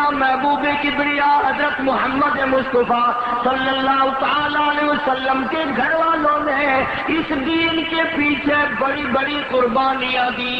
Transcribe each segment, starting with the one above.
کبریا محبوب کبریا حضرت محمد مصطفیٰ صلی اللہ تعالی علیہ وسلم کے گھر والوں نے اس دین کے پیچھے بڑی بڑی قربانیاں دی.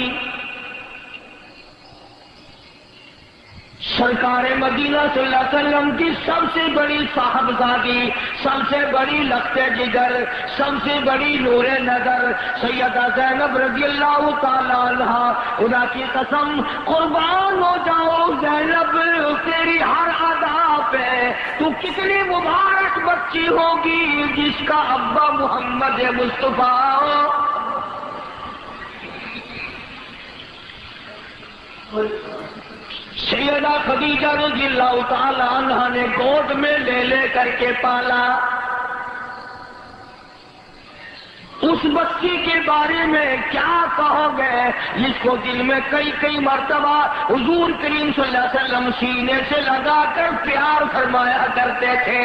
سرکار مدینہ صلی اللہ علیہ وسلم کی سب سے بڑی صاحبزادی، سب سے بڑی لخت جگر، سب سے بڑی نور نظر سیدہ زینب رضی اللہ تعالی عنہ، خدا کی قسم قربان ہو جاؤ زینب تیری ہر ادا پہ، تو کتنی مبارک بچی ہوگی جس کا ابا محمد مصطفیٰ. سیدہ خدیجہ رضی اللہ تعالی عنہ نے گود میں لے لے کر کے پالا. اس بچی کے بارے میں کیا کہو گے جس کو دل میں کئی مرتبہ حضور کریم صلی اللہ علیہ وسلم سینے سے لگا کر پیار فرمایا کرتے تھے.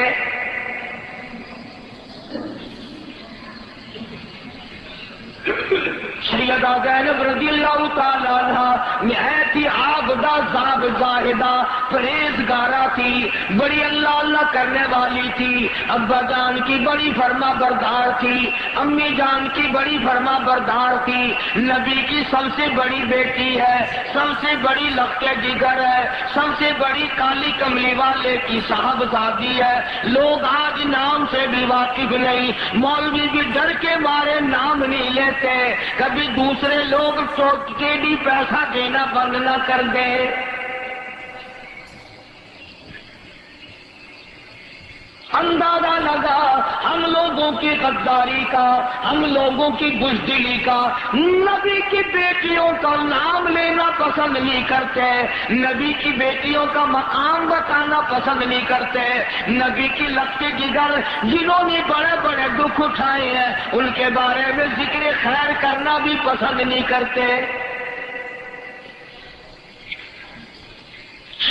سیدہ زینب رضی اللہ تعالی عنہ نہایت ہی عابدہ زاہدہ پرہیزگارہ تھی، بڑی اللہ کرنے والی تھی. ابا جان کی بڑی فرما بردار تھی، امی جان کی بڑی فرما بردار تھی. نبی کی سب سے بڑی بیٹی ہے، سب سے بڑی لخت جگر ہے، سب سے بڑی کالی کملی والے کی صاحبزادی ہے. لوگ آج نام سے بھی واقف نہیں، مولوی بھی ڈر کے مارے نام نہیں لیتے. کبھی دوسرے لوگ سوچ کے بھی پیسہ دینا بند نہ کر دیں. اندازہ لگا ہم لوگوں کی غداری کا، ہم لوگوں کی بزدلی کا. نبی کی بیٹیوں کا نام لینا پسند نہیں کرتے، نبی کی بیٹیوں کا مقام بتانا پسند نہیں کرتے. نبی کی لخت جگر جنہوں نے بڑے بڑے دکھ اٹھائے ہیں ان کے بارے میں ذکر خیر کرنا بھی پسند نہیں کرتے.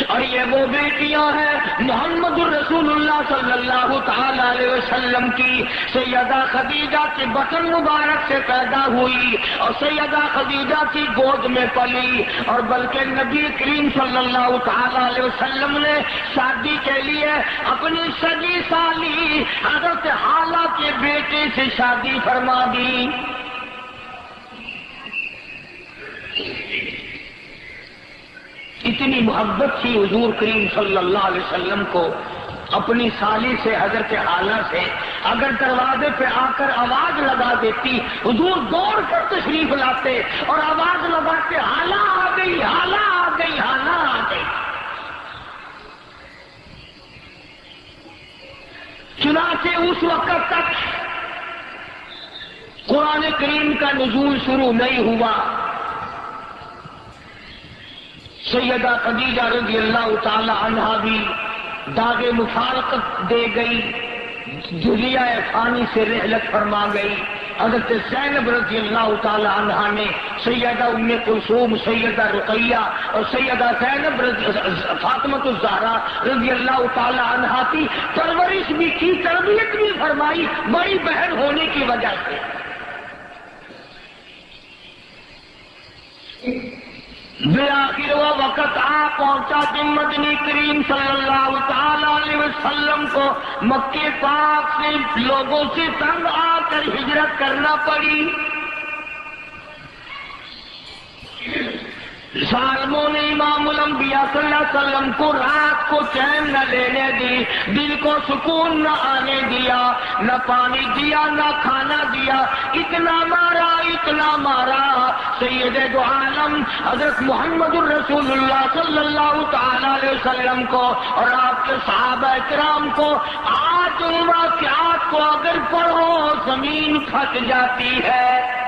اور یہ وہ بیٹیاں ہیں محمد الرسول اللہ صلی اللہ تعالی علیہ وسلم کی. سیدہ خدیجہ کے بطن مبارک سے پیدا ہوئی اور سیدہ خدیجہ کی گود میں پلی، اور بلکہ نبی کریم صلی اللہ تعالی علیہ وسلم نے شادی کے لیے اپنی سگی سالی حضرت حالہ کے بیٹے سے شادی فرما دی. اتنی محبت تھی حضور کریم صلی اللہ علیہ وسلم کو اپنی سالی سے، حضرت حالہ سے. اگر دروازے پہ آ کر آواز لگا دیتی حضور دوڑ کر تشریف لاتے اور آواز لگاتے حالہ آ گئی، حالہ آ گئی، حالہ آ گئی. چنانچہ اس وقت تک قرآن کریم کا نزول شروع نہیں ہوا. سیدہ خدیجہ رضی اللہ تعالی عنہا بھی داغ مفارقت دے گئی، دنیا فانی سے رحلت فرما گئی. حضرت زینب رضی اللہ تعالی عنہا نے سیدہ ام کلثوم، سیدہ رقیہ اور سیدہ زینب فاطمہ الزہرا رضی اللہ تعالی عنہا کی پرورش بھی کی، تربیت بھی فرمائی بڑی بہن ہونے کی وجہ سے. بالآخر وہ وقت آ پہنچا کہ مدنی کریم صلی اللہ تعالی علیہ وسلم کو مکے پاک سے لوگوں سے تنگ آ کر ہجرت کرنا پڑی. ظالموں نے امام الانبیاء صلی اللہ علیہ وسلم کو رات کو چین نہ لینے دی، دل کو سکون نہ آنے دیا، نہ پانی دیا، نہ کھانا دیا. اتنا مارا، اتنا مارا سید دو عالم حضرت محمد الرسول اللہ صلی اللہ تعالی علیہ وسلم کو اور آپ کے صحابہ کرام کو. آج ان واقعات کو اگر پڑھو زمین پھٹ جاتی ہے.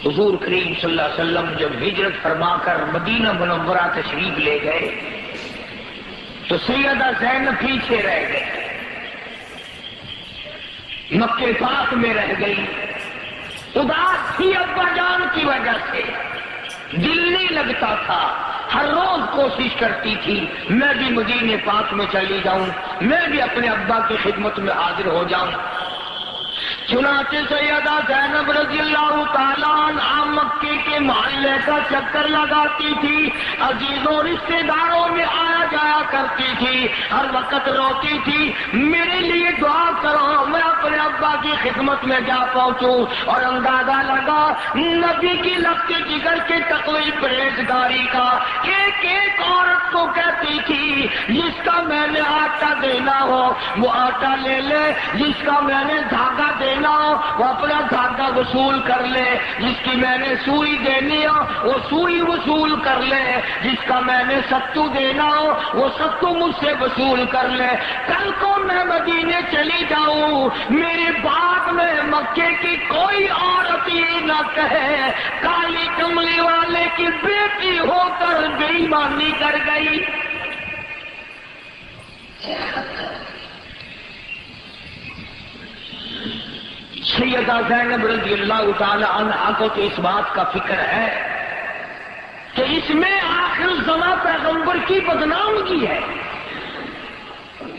حضور کریم صلی اللہ علیہ وسلم جب ہجرت فرما کر مدینہ منورہ تشریف لے گئے تو سیدہ زینب پیچھے رہ گئے، مکے پاک میں رہ گئی. اداس تھی ابا جان کی وجہ سے، دل نہیں لگتا تھا. ہر روز کوشش کرتی تھی میں بھی مدینے پاک میں چلی جاؤں، میں بھی اپنے ابا کی خدمت میں حاضر ہو جاؤں. چنانچہ سیدہ زینب رضی اللہ تعالیٰ عنہا مکے کے محلے کا چکر لگاتی تھی، عزیزوں رشتے داروں میں آیا جایا کرتی تھی، ہر وقت روتی تھی میرے لیے دعا کرو میں اپنے ابا کی خدمت میں جا پہنچوں، اور اندازہ لگا نبی کی لگتی جگر کے تقوی پرہیزگاری کا۔ ایک ایک عورت کو کہتی تھی جس کا میں نے آٹا دینا ہو وہ آٹا لے لے، جس کا میں نے دھاگا دینا ہو وہ اپنا دھاگا وصول کر لے، جس کی میں نے سوئی دینی ہو وہ سوئی وصول کر لے، جس کا میں نے ستو دینا ہو وہ ستو مجھ سے وصول کر لے۔ کل کو میں مدینے چلی جاؤں میرے بعد میں مکے کی کوئی عورت یہ نہ کہے کالی کملی والے کی بیٹی ہو کر بے ایمانی کر گئی۔ سیدہ زینب رضی اللہ تعالی عنہا کو تو اس بات کا فکر ہے کہ اس میں آخر الزماں پیغمبر کی بدنامگی ہے۔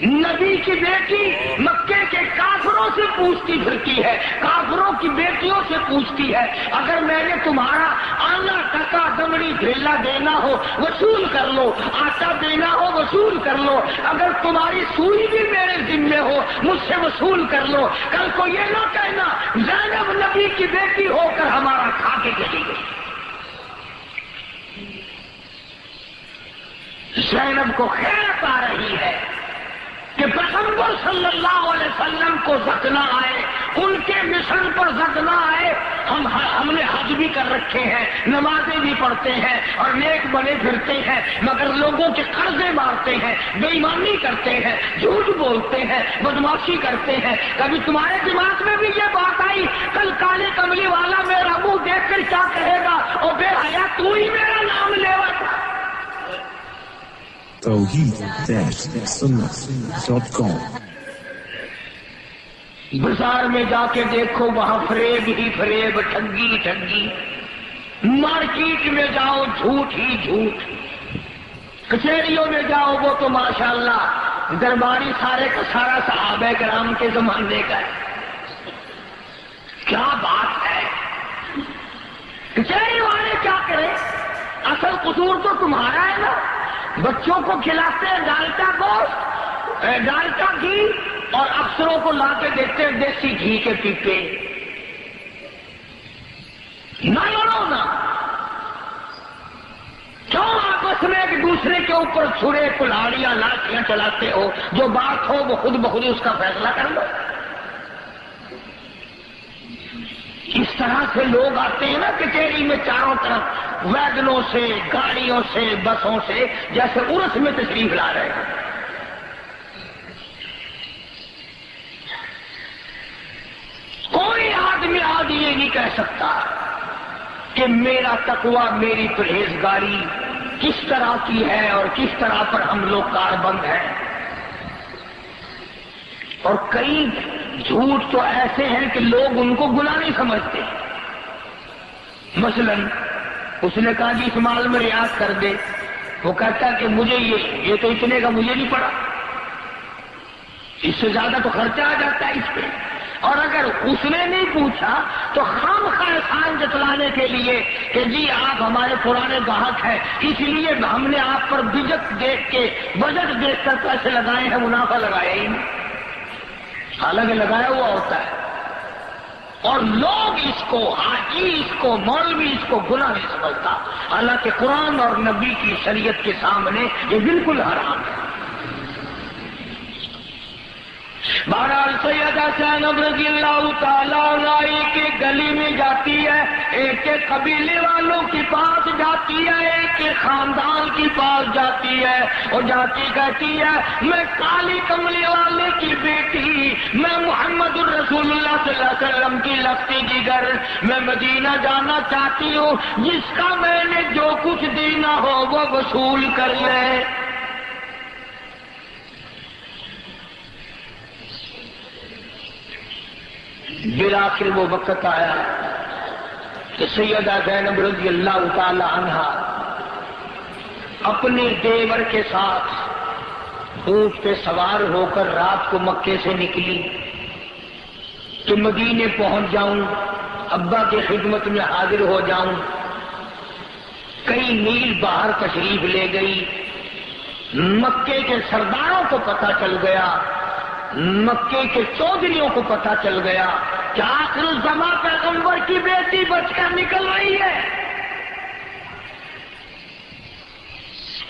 نبی کی بیٹی مکے کے کافروں سے پوچھتی پھرتی ہے، کافروں کی بیٹیوں سے پوچھتی ہے اگر میں نے تمہارا آنا ٹکا دمڑی دھیلا دینا ہو وصول کر لو، آٹا دینا ہو وصول کر لو، اگر تمہاری سوئی بھی میرے ذمے ہو مجھ سے وصول کر لو۔ کل کو یہ نہ کہنا زینب نبی کی بیٹی ہو کر ہمارا کھا کے چلی گئی۔ زینب کو خیرت آ رہی ہے کہ پیغمبر صلی اللہ علیہ وسلم کو زد نہ آئے، ان کے مشن پر زد نہ آئے۔ ہم نے حج بھی کر رکھے ہیں، نمازیں بھی پڑھتے ہیں اور نیک بنے پھرتے ہیں، مگر لوگوں کے قرضے مارتے ہیں، بے ایمانی کرتے ہیں، جھوٹ بولتے ہیں، بدماشی کرتے ہیں۔ کبھی تمہارے دماغ میں بھی یہ بات آئی کل کالے کملی والا میرا منہ دیکھ کر کیا کہے گا، اور بے حیا تو ہی میرا نام لیوا تھا۔ توحید-سنت.com بازار میں جا کے دیکھو وہاں فریب ہی فریب، ٹھگی ٹھگی، مارکیٹ میں جاؤ جھوٹ ہی جھوٹ، کچہریوں میں جاؤ وہ تو ماشاءاللہ درباری سارے کا سارا صحابہ کرام کے زمانے کا ہے۔ کیا بات ہے، کچہری والے کیا کریں، اصل قصور تو تمہارا ہے نا۔ بچوں کو کھلاتے ہیں ڈالٹا گوشت، ڈالٹا گھی، اور افسروں کو لا کے دیتے ہیں دیسی گھی کے پیپے۔ نہ لڑو نا، کیوں آپس میں ایک دوسرے کے اوپر چھڑے کلاڑیاں لاٹیاں چلاتے ہو؟ جو بات ہو وہ خود بخود اس کا فیصلہ کر لو۔ اس طرح سے لوگ آتے ہیں نا کچہری میں چاروں طرف ویگنوں سے، گاڑیوں سے، بسوں سے، جیسے عرس میں تشریف لا رہے ہیں۔ کوئی آدمی آج یہ نہیں کہہ سکتا کہ میرا تقوی، میری پرہیزگاری کس طرح کی ہے اور کس طرح پر ہم لوگ کاربند ہیں۔ اور کئی جھوٹ تو ایسے ہیں کہ لوگ ان کو گناہ نہیں سمجھتے۔ مثلا اس نے کہا جی اس مال میں ریاض کر دے، وہ کہتا کہ مجھے یہ تو اتنے کا مجھے نہیں پڑا، اس سے زیادہ تو خرچہ آ جاتا ہے اس پہ۔ اور اگر اس نے نہیں پوچھا تو خام خان جتلانے کے لیے کہ جی آپ ہمارے پرانے گاہک ہیں اس لیے ہم نے آپ پر بجٹ دیکھ کے بجٹ دیکھ کر پیسے لگائے ہیں، منافع لگایا ہی نہیں، حالانکہ لگایا ہوا ہوتا ہے۔ اور لوگ اس کو، حاجی اس کو، مولوی اس کو گناہ نہیں سمجھتا، حالانکہ قرآن اور نبی کی شریعت کے سامنے یہ بالکل حرام ہے۔ بہرحال سیدہ زینب رضی اللہ تعالیٰ عنہ ایک گلی میں جاتی ہے، ایک قبیلے والوں کے پاس جاتی ہے، ایک خاندان کے پاس جاتی ہے، اور جاتی کہتی ہے میں کالی کملی والے کی بیٹی، میں محمد الرسول اللہ صلی اللہ علیہ وسلم کی لگتی جگر، میں مدینہ جانا چاہتی ہوں، جس کا میں نے جو کچھ دینا ہو وہ وصول کر لے۔ بالآخر وہ وقت آیا کہ سیدہ زینب رضی اللہ تعالی عنہا اپنے دیور کے ساتھ اونٹ پہ سوار ہو کر رات کو مکے سے نکلی۔ کہ مدینے پہنچ جاؤں، ابا کی خدمت میں حاضر ہو جاؤں۔ کئی میل باہر تشریف لے گئی، مکے کے سرداروں کو پتہ چل گیا، مکے کے چودھریوں کو پتہ چل گیا کہ آخر الزماں پیغمبر کی بیٹی بچ کر نکل رہی ہے۔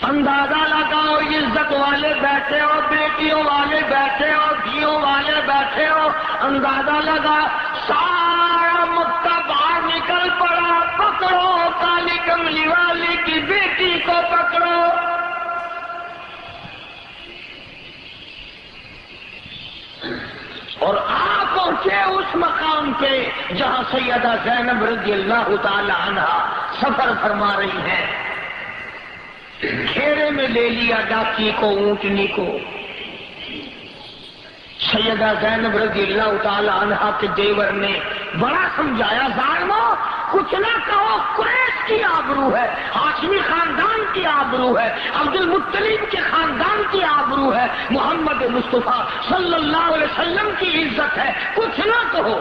اندازہ لگاؤ، عزت والے بیٹھے ہو، بیٹیوں والے بیٹھے ہو، دھیوں والے بیٹھے ہو، اندازہ لگا سارا مکہ باہر نکل پڑا، پکڑو کالی کملی والی کی بیٹی کو پکڑو۔ اور آپ پہنچے اس مقام پہ جہاں سیدہ زینب رضی اللہ تعالی عنہا سفر فرما رہی ہیں۔ گھیرے میں لے لیا ڈاکی کو، اونٹنی کو۔ سیدہ زینب رضی اللہ تعالی عنہا کے دیور نے بڑا سمجھایا، ظالمو کچھ نہ کہو، قریش کی آبرو ہے، ہاشمی خاندان کی آبرو ہے، عبد المطلب کے خاندان کی آبرو ہے، محمد مصطفیٰ صلی اللہ علیہ وسلم کی عزت ہے، کچھ نہ کہو۔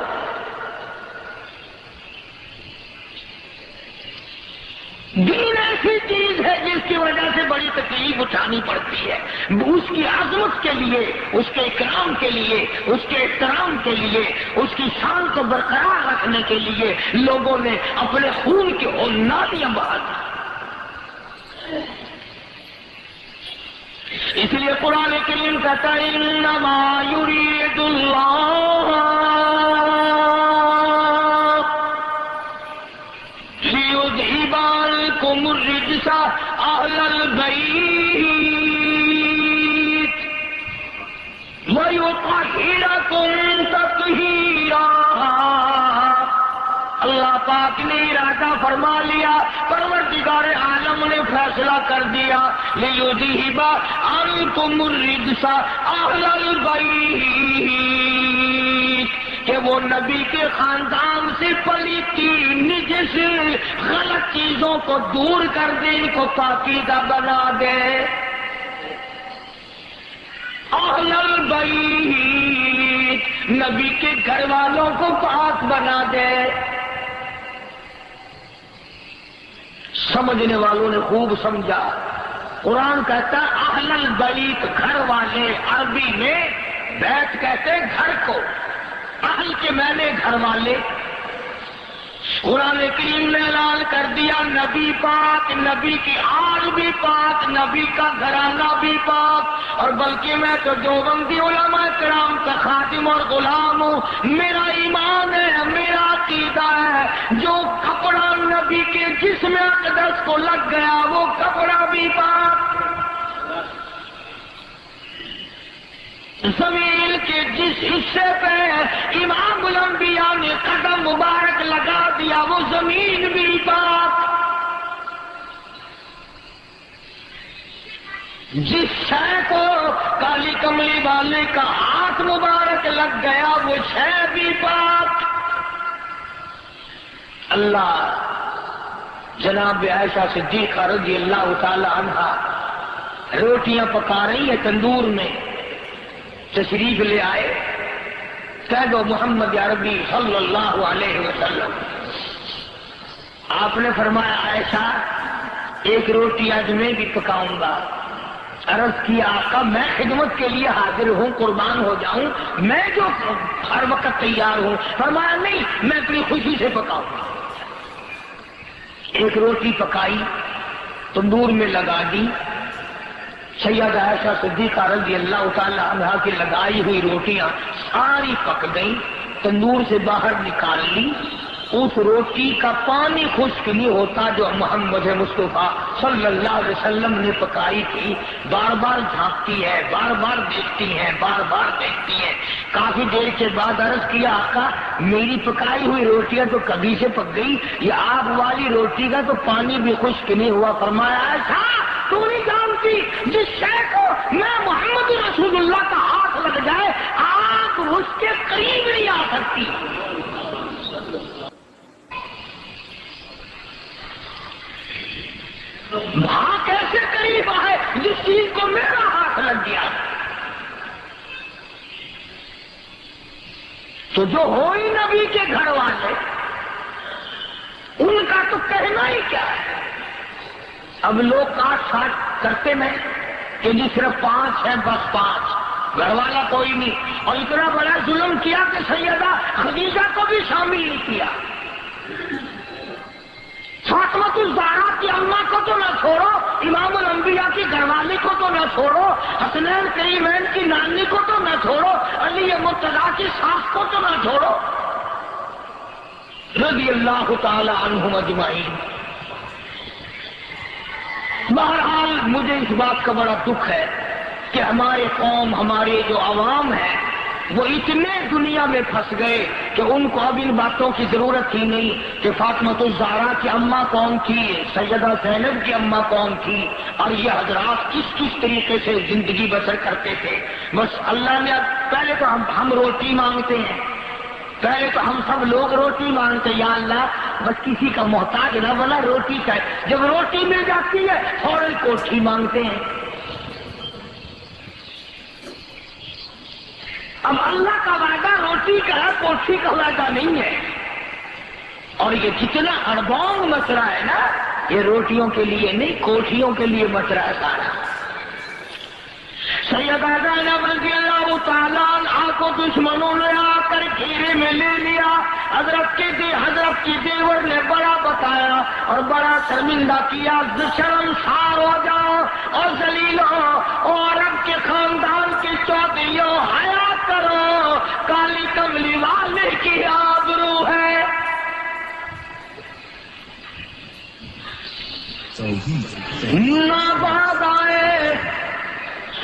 دین ایسی چیز ہے جس کی وجہ سے بڑی تکلیف اٹھانی پڑتی ہے، اس کی عظمت کے لیے، اس کے اکرام کے لیے، اس کے احترام کے لیے، اس کی شان کو برقرار رکھنے کے لیے لوگوں نے اپنے خون کی ہولناریاں بہا دی۔ اس لیے قرآن کریم کہتا ہے انما یرید اللہ لیذہب عنکم الرجس اہل البیت ویطہرکم تطہیرا۔ اللہ پاک نے ارادہ فرما لیا، پروردگار عالم نے فیصلہ کر دیا، لیذہب عنکم الرجس اہل البیت، کہ وہ نبی کے خاندان سے پلیتی نجس غلط چیزوں کو دور کر دے، ان کو پاکیزہ بنا دے۔ اہل البیت، نبی کے گھر والوں کو پاک بنا دے۔ سمجھنے والوں نے خوب سمجھا، قرآن کہتا ہے اہل البیت، گھر والے، عربی میں بیت کہتے ہیں گھر کو، اہل کے معنی گھر والے۔ قرآن کریم نے اعلان کر دیا نبی پاک، نبی کی آل بھی پاک، نبی کا گھرانہ بھی پاک، اور بلکہ میں تو دیوبندی علماء کرام کا خادم اور غلام ہوں، میرا ایمان ہے، میرا عقیدہ ہے، جو کپڑا نبی کے جسم اقدس کو لگ گیا وہ کپڑا بھی پاک۔ زمین کے جس حصے پہ امام الانبیاء نے قدم مبارک لگا دیا وہ زمین بھی پاک۔ جس شے کو کالی کملی والے کا ہاتھ مبارک لگ گیا وہ شے بھی پاک۔ اللہ جناب عائشہ صدیقہ رضی اللہ تعالی عنہا روٹیاں پکا رہی ہے تندور میں، تشریف لے آئے، کہہ دو محمد عربی صلی اللہ علیہ وسلم۔ آپ نے فرمایا عائشہ ایک روٹی آج میں بھی پکاؤں گا۔ عرض کیا آقا میں خدمت کے لیے حاضر ہوں، قربان ہو جاؤں، میں جو ہر وقت تیار ہوں۔ فرمایا نہیں، میں اپنی خوشی سے پکاؤں گا۔ ایک روٹی پکائی، تندور میں لگا دی، سیدہ عائشہ صدیقہ رضی اللہ تعالی عنہا کی لگائی ہوئی روٹیاں ساری پک گئیں، تندور سے باہر نکال لی۔ اس روٹی کا پانی خشک نہیں ہوتا جو محمد مصطفیٰ صلی اللہ علیہ وسلم نے پکائی تھی۔ بار بار جھانکتی ہے، بار بار دیکھتی ہے، بار بار دیکھتی ہے۔ کافی دیر کے بعد عرض کیا آقا میری پکائی ہوئی روٹیاں تو کبھی سے پک گئی، یہ آپ والی روٹی کا تو پانی بھی خشک نہیں ہوا۔ فرمایا ایسا تو نہیں جانتی جس شے کو میں محمد رسول اللہ کا ہاتھ لگ جائے آپ اس کے قریب نہیں آ سکتی۔ وہاں کیسے قریب آئے جس چیز کو میرا ہاتھ لگ گیا؟ تو جو ہو ہی نبی کے گھر والے ان کا تو کہنا ہی کیا ہے. اب لوگ 8-7 کرتے میں کہ جی صرف 5 ہیں، بس 5 گھر والا کوئی نہیں. اور اتنا بڑا ظلم کیا کہ سیدہ خدیجہ کو بھی شامل نہیں کیا. فاطمۃ الزہرا کی اماں کو تو نہ چھوڑو، امام الانبیاء کی گھر والی کو تو نہ چھوڑو، حسنین کریمین کی نانی کو تو نہ چھوڑو، علی مرتضیٰ کی ساس کو تو نہ چھوڑو، رضی اللہ تعالی عنہم اجمعین. بہرحال مجھے اس بات کا بڑا دکھ ہے کہ ہمارے قوم، ہمارے جو عوام ہیں وہ اتنے دنیا میں پھنس گئے کہ ان کو اب ان باتوں کی ضرورت ہی نہیں کہ فاطمۃ الزہرا کی اماں کون تھی، سیدہ زینب کی اماں کون تھی، اور یہ حضرات کس کس طریقے سے زندگی بسر کرتے تھے. بس اللہ نے پہلے تو ہم روٹی مانگتے ہیں، پہلے تو ہم سب لوگ روٹی مانگتے ہیں، یا اللہ بس کسی کا محتاج نہ بنا، روٹی کا. جب روٹی مل جاتی ہے فوراً کوٹھی مانگتے ہیں. اب اللہ کا وعدہ روٹی کا ہے، کوٹھی کا وعدہ نہیں ہے. اور یہ جتنا اربوں مچ رہا ہے نا، یہ روٹیوں کے لیے نہیں، کوٹھیوں کے لیے مچ رہا ہے سارا. سیدہ زینب رضی اللہ تعالیٰ عنہا کو دشمنوں نے آ کر گھیرے میں لے لیا. حضرت کی دیور نے بڑا بتایا اور بڑا شرمندہ کیا. شرمسار ہو جاؤ اور ذلیل ہو، اور عرب کے خاندان کی چودھریوں حیا کرو، کالی کملی والے کی آبرو ہے. ناباد آئے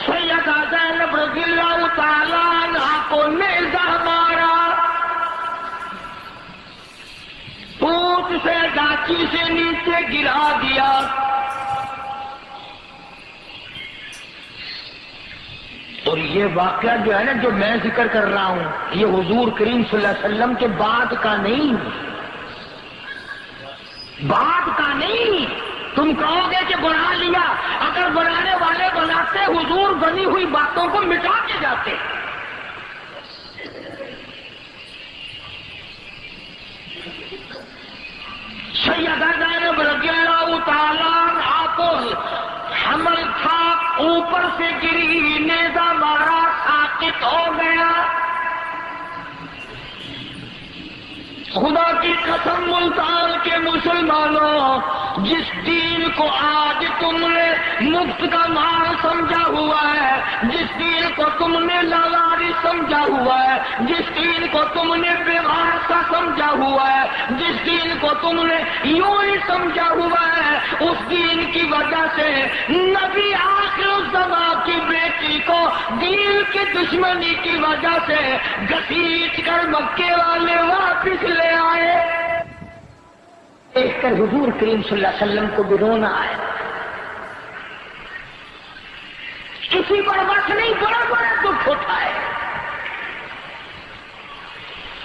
سیدہ زینب رضی اللہ تعالیٰ عنہا کو نیزہ مارا، پوت سے ڈاچی سے نیچے گرا دیا. اور یہ واقعہ جو ہے نا، جو میں ذکر کر رہا ہوں، یہ حضور کریم صلی اللہ علیہ وسلم کے بعد کا نہیں، بعد کا نہیں. تم کہو گے کہ بنا لیا، اگر بنانے والے بناتے حضور بنی ہوئی باتوں کو مٹا کے جاتے. سیدہ زینب رضی اللہ تعالیٰ عنہا کو حمل تھا، اوپر سے گری، نیزہ مارا، ساقط ہو گیا. خدا کی قسم ملتان کے مسلمانوں، جس دین کو آج تم نے مفت کا مال سمجھا ہوا ہے، جس دین کو تم نے لاواری سمجھا ہوا ہے، جس دین کو تم نے بے واسطہ سمجھا ہوا ہے، جس دین کو تم نے یوں ہی سمجھا ہوا ہے، اس دین کی وجہ سے نبی آخر الزمان کی بیٹی کو دین کی دشمنی کی وجہ سے گھسیٹ کر مکے والے واپس لے آئے. دیکھ کر حضور کریم صلی اللہ علیہ وسلم کو بھی رونا آئے. کسی پر بس نہیں، بڑا بڑا دکھ اٹھائے.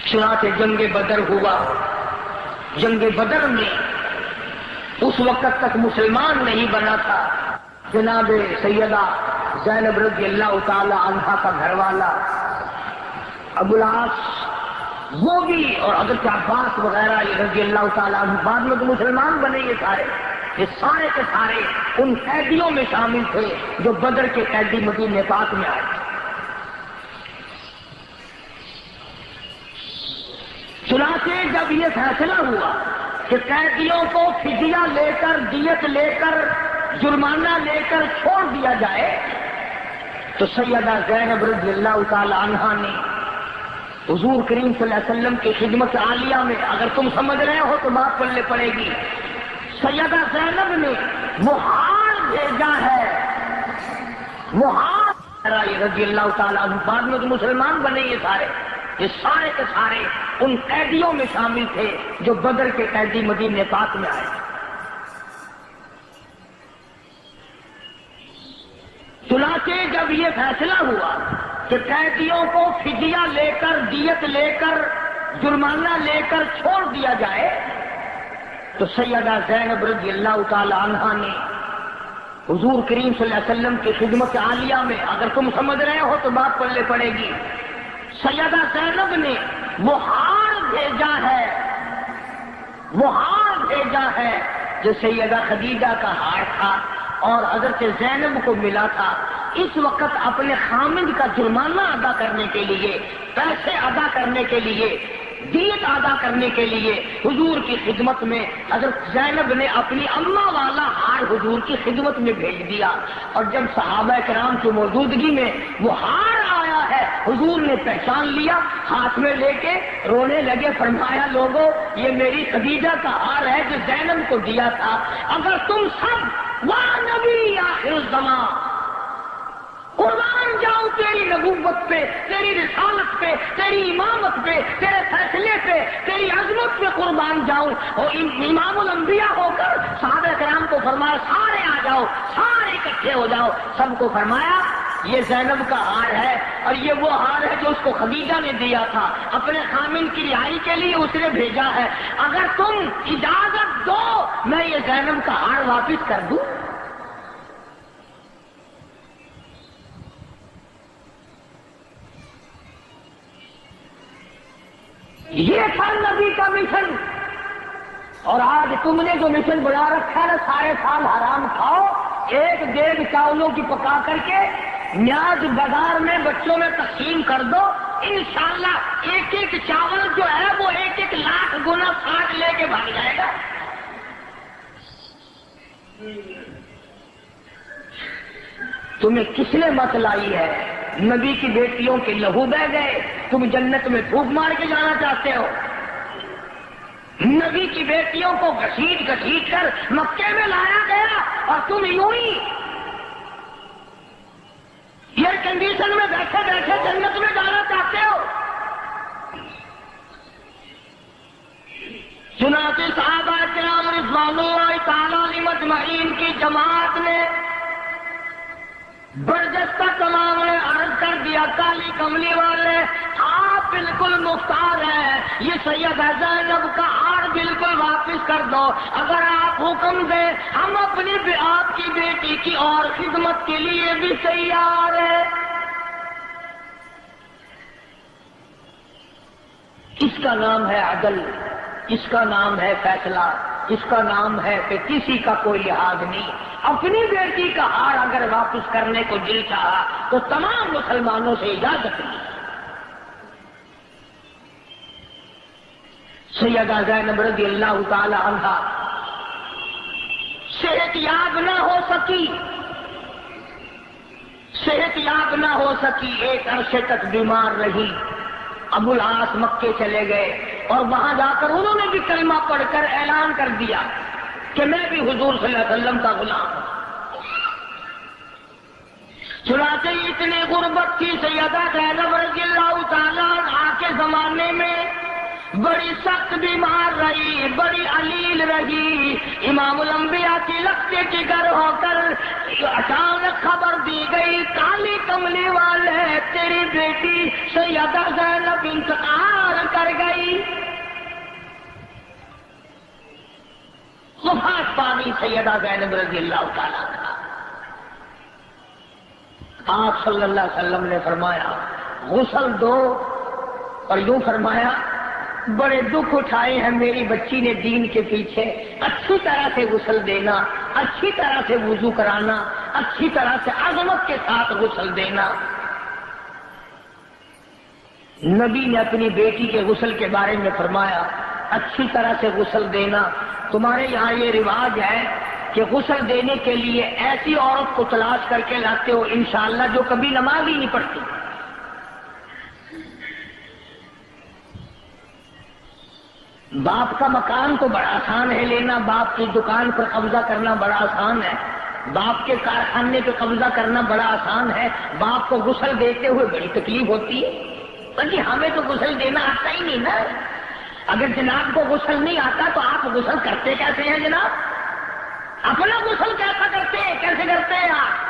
چنانچہ جنگ بدر ہوا. جنگ بدر میں اس وقت تک مسلمان نہیں بنا تھا جناب سیدہ زینب رضی اللہ تعالی عنہا کا گھر والا ابو العاص، وہ بھی، اور حضرت عباس وغیرہ یہ رضی اللہ تعالیٰ عنہ بعد میں تو مسلمان بنے. یہ سارے کے سارے ان قیدیوں میں شامل تھے جو بدر کے قیدی مدینہ پاک میں آئے. چنانچہ جب یہ فیصلہ ہوا کہ قیدیوں کو فدیہ لے کر، دیت لے کر، جرمانہ لے کر چھوڑ دیا جائے، تو سیدہ زینب رضی اللہ تعالیٰ عنہا نے حضور کریم صلی اللہ علیہ وسلم کی خدمت عالیہ میں، اگر تم سمجھ رہے ہو تو بات پڑھنے پڑے گی، سیدہ زینب نے محال بھیجا ہے. محال رضی اللہ تعالیٰ عنہ بعد میں تو مسلمان بنے. یہ سارے کے سارے ان قیدیوں میں شامل تھے جو بدر کے قیدی مدینہ پاک میں آئے. چنانچہ جب یہ فیصلہ ہوا کہ قیدیوں کو فدیہ لے کر، دیت لے کر، جرمانہ لے کر چھوڑ دیا جائے، تو سیدہ زینب رضی اللہ تعالی عنہا نے حضور کریم صلی اللہ علیہ وسلم کی خدمت عالیہ میں، اگر تم سمجھ رہے ہو تو بات پڑھنے پڑے گی، سیدہ زینب نے وہ ہار بھیجا ہے، وہ ہار بھیجا ہے جو سیدہ خدیجہ کا ہار تھا اور حضرت زینب کو ملا تھا۔ اس وقت اپنے خامند کا جرمانہ ادا کرنے کے لیے، پیسے ادا کرنے کے لیے، دیت ادا کرنے کے لیے حضور کی خدمت میں حضرت زینب نے اپنی اماں والا ہار حضور کی خدمت میں بھیج دیا، اور جب صحابہ کرام کی موجودگی میں وہ ہار آیا ہے حضور نے پہچان لیا، ہاتھ میں لے کے رونے لگے، فرمایا لوگوں یہ میری خدیجہ کا ہار ہے جو زینب کو دیا تھا، اگر تم سب وا نبی آخر الزمان قربان جاؤ تیری نبوت پہ، تیری رسالت پہ، تیری امامت پہ، تیرے فیصلے پہ، تیری عظمت پہ قربان جاؤں، اور امام الانبیاء ہو کر صحابہ کرام کو فرمایا سارے آ جاؤ، سارے اکٹھے ہو جاؤ، سب کو فرمایا یہ زینب کا ہار ہے، اور یہ وہ ہار ہے جو اس کو خدیجہ نے دیا تھا، اپنے خامن کی رہائی کے لیے اس نے بھیجا ہے، اگر تم اجازت دو میں یہ زینب کا ہار واپس کر دوں۔ یہ تھا نبی کا مشن، اور آج تم نے جو مشن بنا رکھا ہے سارے سال حرام کھاؤ، ایک دیگ چاولوں کی پکا کر کے نیاز بازار میں بچوں میں تقسیم کر دو، انشاءاللہ ایک ایک چاول جو ہے وہ ایک ایک لاکھ گنا ساٹھ لے کے بھاگ جائے گا۔ تمہیں کس نے مت لائی ہے؟ نبی کی بیٹیوں کے لہو بہ گئے، تم جنت میں پھونک مار کے جانا چاہتے ہو؟ نبی کی بیٹیوں کو گھسیٹ گھسیٹ کر مکے میں لایا گیا اور تم یوں ہی ایئر کنڈیشن میں بیٹھے بیٹھے جنت میں جانا چاہتے ہو؟ چنانچہ صحابہ کرام رضوان اللہ تعالی علیہم اجمعین کی جماعت نے برجستہ تمام نے عرض کر دیا کالی کملی والے آپ بالکل مختار ہیں، یہ سیدہ زینب کا ہار بالکل واپس کر دو، اگر آپ حکم دیں ہم اپنی آپ کی بیٹی کی اور خدمت کے لیے بھی تیار ہیں۔ اس کا نام ہے عدل، اس کا نام ہے فیصلہ، اس کا نام ہے کہ کسی کا کوئی لحاظ نہیں۔ اپنی بیٹی کا ہار اگر واپس کرنے کو دل چاہا تو تمام مسلمانوں سے اجازت لی۔ سیدہ زینب رضی اللہ تعالی عنہا صحت یاب نہ ہو سکی، صحت یاب نہ ہو سکی، ایک عرصے تک بیمار رہی۔ ابو العاص مکے چلے گئے اور وہاں جا کر انہوں نے بھی کلمہ پڑھ کر اعلان کر دیا کہ میں بھی حضور صلی اللہ علیہ وسلم کا غلام ہوں۔ چنانچہ اتنی غربت تھی سیدہ زینب رضی اللہ تعالیٰ عنہا کے زمانے میں، بڑی سخت بیمار رہی، بڑی علیل رہی۔ امام الانبیاء کی لختے جگر ہو کر اچانک خبر دی گئی کالی کملی والے تیری بیٹی سیدہ زینب انتقال کر گئی۔ وفات پانی سیدہ زینب رضی اللہ تعالیٰ عنہا۔ آپ صلی اللہ علیہ وسلم نے فرمایا غسل دو، اور یوں فرمایا بڑے دکھ اٹھائے ہیں میری بچی نے دین کے پیچھے، اچھی طرح سے غسل دینا، اچھی طرح سے وضو کرانا، اچھی طرح سے عظمت کے ساتھ غسل دینا۔ نبی نے اپنی بیٹی کے غسل کے بارے میں فرمایا اچھی طرح سے غسل دینا۔ تمہارے یہاں یہ رواج ہے کہ غسل دینے کے لیے ایسی عورت کو تلاش کر کے لاتے ہو انشاءاللہ جو کبھی نماز ہی نہیں پڑھتی۔ باپ کا مکان تو بڑا آسان ہے لینا، باپ کی دکان پر قبضہ کرنا بڑا آسان ہے، باپ کے کارخانے پہ قبضہ کرنا بڑا آسان ہے، باپ کو غسل دیتے ہوئے بڑی تکلیف ہوتی ہے۔ بلکہ ہمیں تو غسل دینا آتا ہی نہیں نا۔ اگر جناب کو غسل نہیں آتا تو آپ غسل کرتے کیسے ہیں جناب؟ اپنا غسل کیسا کرتے ہیں، کیسے کرتے ہیں آپ؟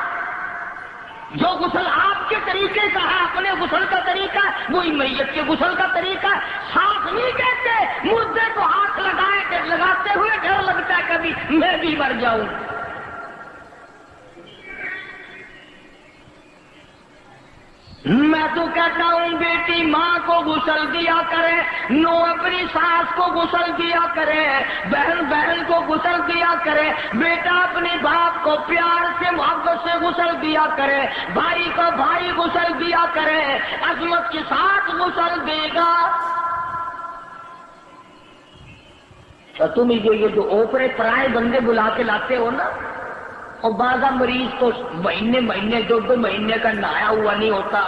جو غسل آپ کے طریقے کا ہے، اپنے غسل کا طریقہ، وہی میت کے غسل کا طریقہ۔ صاف نہیں کہتے، مردے کو ہاتھ لگاتے ہوئے ڈر لگتا ہے کبھی میں بھی مر جاؤں۔ میں تو کہتا ہوں بیٹی ماں کو غسل دیا کرے، نو اپنی ساس کو غسل دیا کرے، بہن بہن کو غسل دیا کرے، بیٹا اپنے باپ کو پیار سے محبت سے غسل دیا کرے، بھائی کو بھائی غسل دیا کرے، عظمت کے ساتھ غسل دے گا۔ اور تم یہ جو اوپرے پرائے بندے بلا کے لاتے ہو نا، اور بعض مریض تو مہینے دو مہینے کا نہایا ہوا نہیں ہوتا،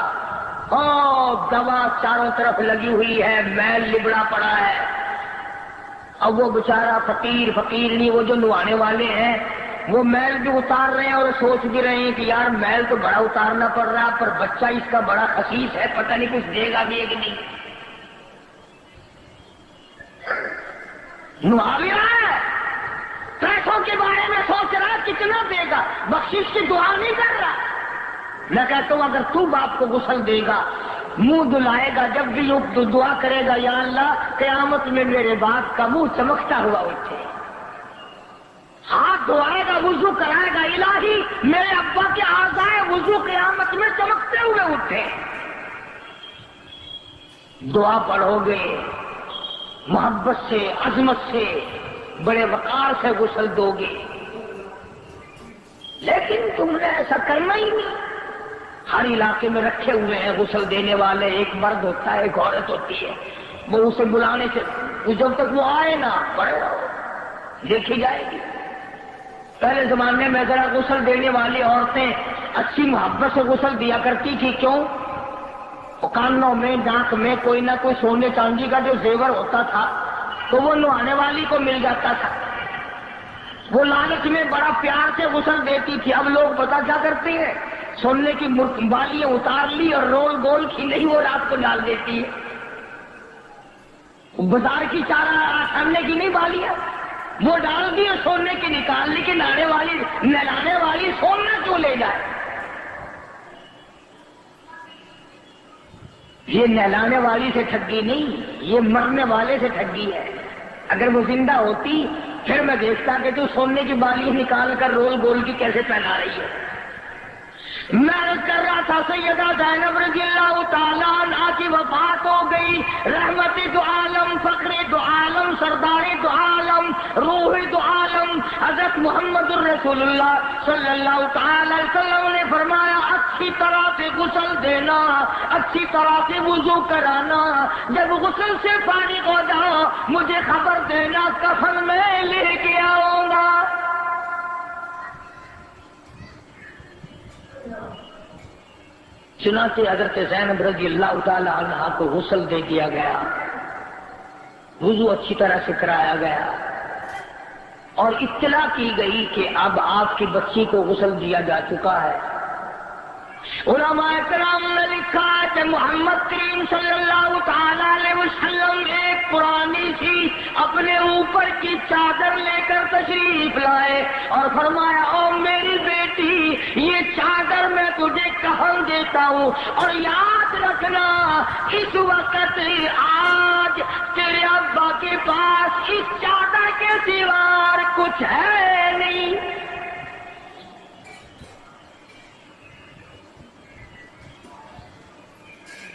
دوا چاروں طرف لگی ہوئی ہے، میل لبڑا پڑا ہے، اب وہ بیچارہ فقیر نہیں، وہ جو نہانے والے ہیں وہ میل بھی اتار رہے ہیں اور سوچ بھی رہے ہیں کہ یار میل تو بڑا اتارنا پڑ رہا، پر بچہ اس کا بڑا خسیس ہے، پتہ نہیں کچھ دے گا بھی ہے کہ نہیں۔ نہا بھی رہا ہے، پیسوں کے بارے میں سوچ رہا کتنا دے گا، بخشش کی دعا نہیں کر رہا۔ میں کہتا ہوں اگر تو باپ کو غسل دے گا، منہ دھلائے گا، جب بھی دعا کرے گا یا اللہ قیامت میں میرے باپ کا منہ چمکتا ہوا اٹھے، ہاتھ دھوائے گا، وضو کرائے گا، الہی میرے ابا کے اعضائے وضو قیامت میں چمکتے ہوئے اٹھے۔ دعا پڑھو گے، محبت سے عظمت سے بڑے وقار سے غسل دو گے، لیکن تم نے ایسا کرنا ہی نہیں۔ ہر علاقے میں رکھے ہوئے ہیں غسل دینے والے، ایک مرد ہوتا ہے ایک عورت ہوتی ہے، وہ اسے بلانے سے جب تک وہ آئے نا پڑے رہو، دیکھی جائے گی۔ پہلے زمانے میں ذرا غسل دینے والی عورتیں اچھی محبت سے غسل دیا کرتی تھی، کیوں؟ کانوں میں ناک میں کوئی نہ کوئی سونے چاندی کا جو زیور ہوتا تھا تو وہ نہانے والی کو مل جاتا تھا، وہ لالچ میں بڑا پیار سے غسل دیتی تھی۔ اب لوگ پتا کیا کرتے ہیں، سونے کی بالیاں اتار لی اور رول گول کی نہیں، وہ رات کو ڈال دیتی ہے، بازار کی چارہ آنے کی نہیں بالیاں وہ ڈال دی اور سونے کی نکال لی کہ نہلانے والی سونا کیوں لے جائے۔ یہ نہلانے والی سے ٹھگی نہیں، یہ مرنے والے سے ٹھگی ہے۔ اگر وہ زندہ ہوتی پھر میں دیکھتا کہ تو سونے کی بالی نکال کر رول گول کی کیسے پہنا رہی ہے۔ میں کر رہا تھا سیدہ زینب رضی اللہ تعالیٰ عنہا کی وفات ہو گئی، رحمت دو عالم، فخر دو عالم، سردار دو عالم، روح دو عالم حضرت محمد الرسول اللہ صلی اللہ تعالی علیہ وسلم نے فرمایا اچھی طرح سے غسل دینا، اچھی طرح سے وضو کرانا، جب غسل سے فارغ ہو جاؤ مجھے خبر دینا، کفن میں لے کے آؤں گا۔ چنانچہ حضرت زینب رضی اللہ تعالی عنہا کو غسل دے دیا گیا، وضو اچھی طرح سے کرایا گیا، اور اطلاع کی گئی کہ اب آپ کی بچی کو غسل دیا جا چکا ہے۔ علماء کرام نے لکھا کہ محمد کریم صلی اللہ تعالی علیہ وسلم ایک پرانی سی اپنے اوپر کی چادر لے کر تشریف لائے اور فرمایا او میری بیٹی یہ چادر میں تجھے کفن دیتا ہوں، اور یاد رکھنا اس وقت آج تیرے ابا کے پاس اس چادر کے سوا کچھ ہے نہیں۔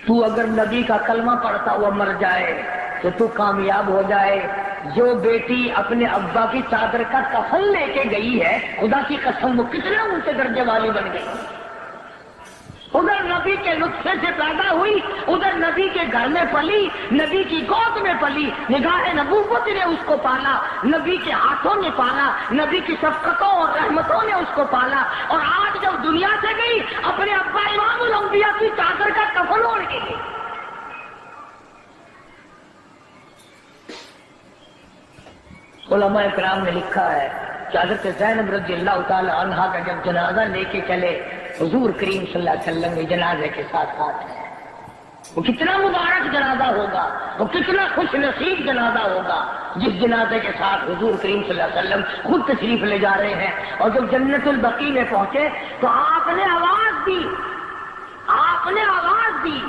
تو اگر نبی کا کلمہ پڑھتا ہوا مر جائے تو تو کامیاب ہو جائے۔ جو بیٹی اپنے ابا کی چادر کا کفن لے کے گئی ہے، خدا کی قسم وہ کتنے اونچے درجے والی بن گئی۔ ادھر نبی کے نطفے سے پیدا ہوئی، ادھر نبی کے گھر میں پلی، نبی کی گود میں پلی، نگاہ نبوت نے اس کو پالا، نبی کے ہاتھوں نے پالا، نبی کی شفقتوں اور رحمتوں نے اس کو پالا، اور آج جب دنیا سے گئی اپنے ابا امام الانبیاء کی چادر کا کفن اوڑھ کے گئی۔ علماء کرام نے لکھا ہے کہ حضرت زینب رضی اللہ تعالی عنہا کا جب جنازہ لے کے چلے حضور کریم صلی اللہ علیہ وسلم کے جنازے کے ساتھ ساتھ ہے، وہ کتنا مبارک جنازہ ہوگا، وہ کتنا خوش نصیب جنازہ ہوگا جس جنازے کے ساتھ حضور کریم صلی اللہ علیہ وسلم خود تشریف لے جا رہے ہیں۔ اور جب جنت البقیع میں پہنچے تو آپ نے آواز دی، آپ نے آواز دی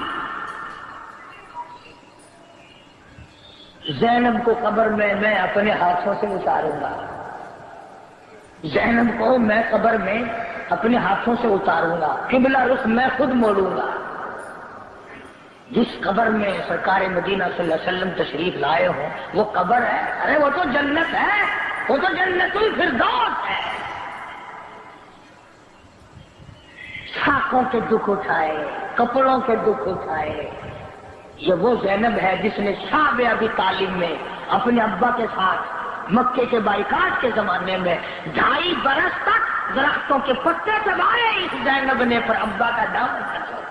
زینب کو قبر میں اپنے ہاتھوں سے اتاروں گا، زینب کو میں قبر میں اپنے ہاتھوں سے اتاروں گا، قبلہ رخ میں خود موڑوں گا۔ جس قبر میں سرکار مدینہ صلی اللہ علیہ وسلم تشریف لائے ہوں وہ قبر ہے؟ ارے وہ تو جنت ہے، وہ تو جنت الفردوس ہے۔ ساکوں کے دکھ اٹھائے، کپڑوں کے دکھ اٹھائے، یہ وہ زینب ہے جس نے شعب ابی طالب میں اپنے ابا کے ساتھ مکے کے بائیکاٹ کے زمانے میں 2.5 برس تک درختوں کے پتے چبائے۔ اس زینب نے پر ابا کا دامن چھوڑا۔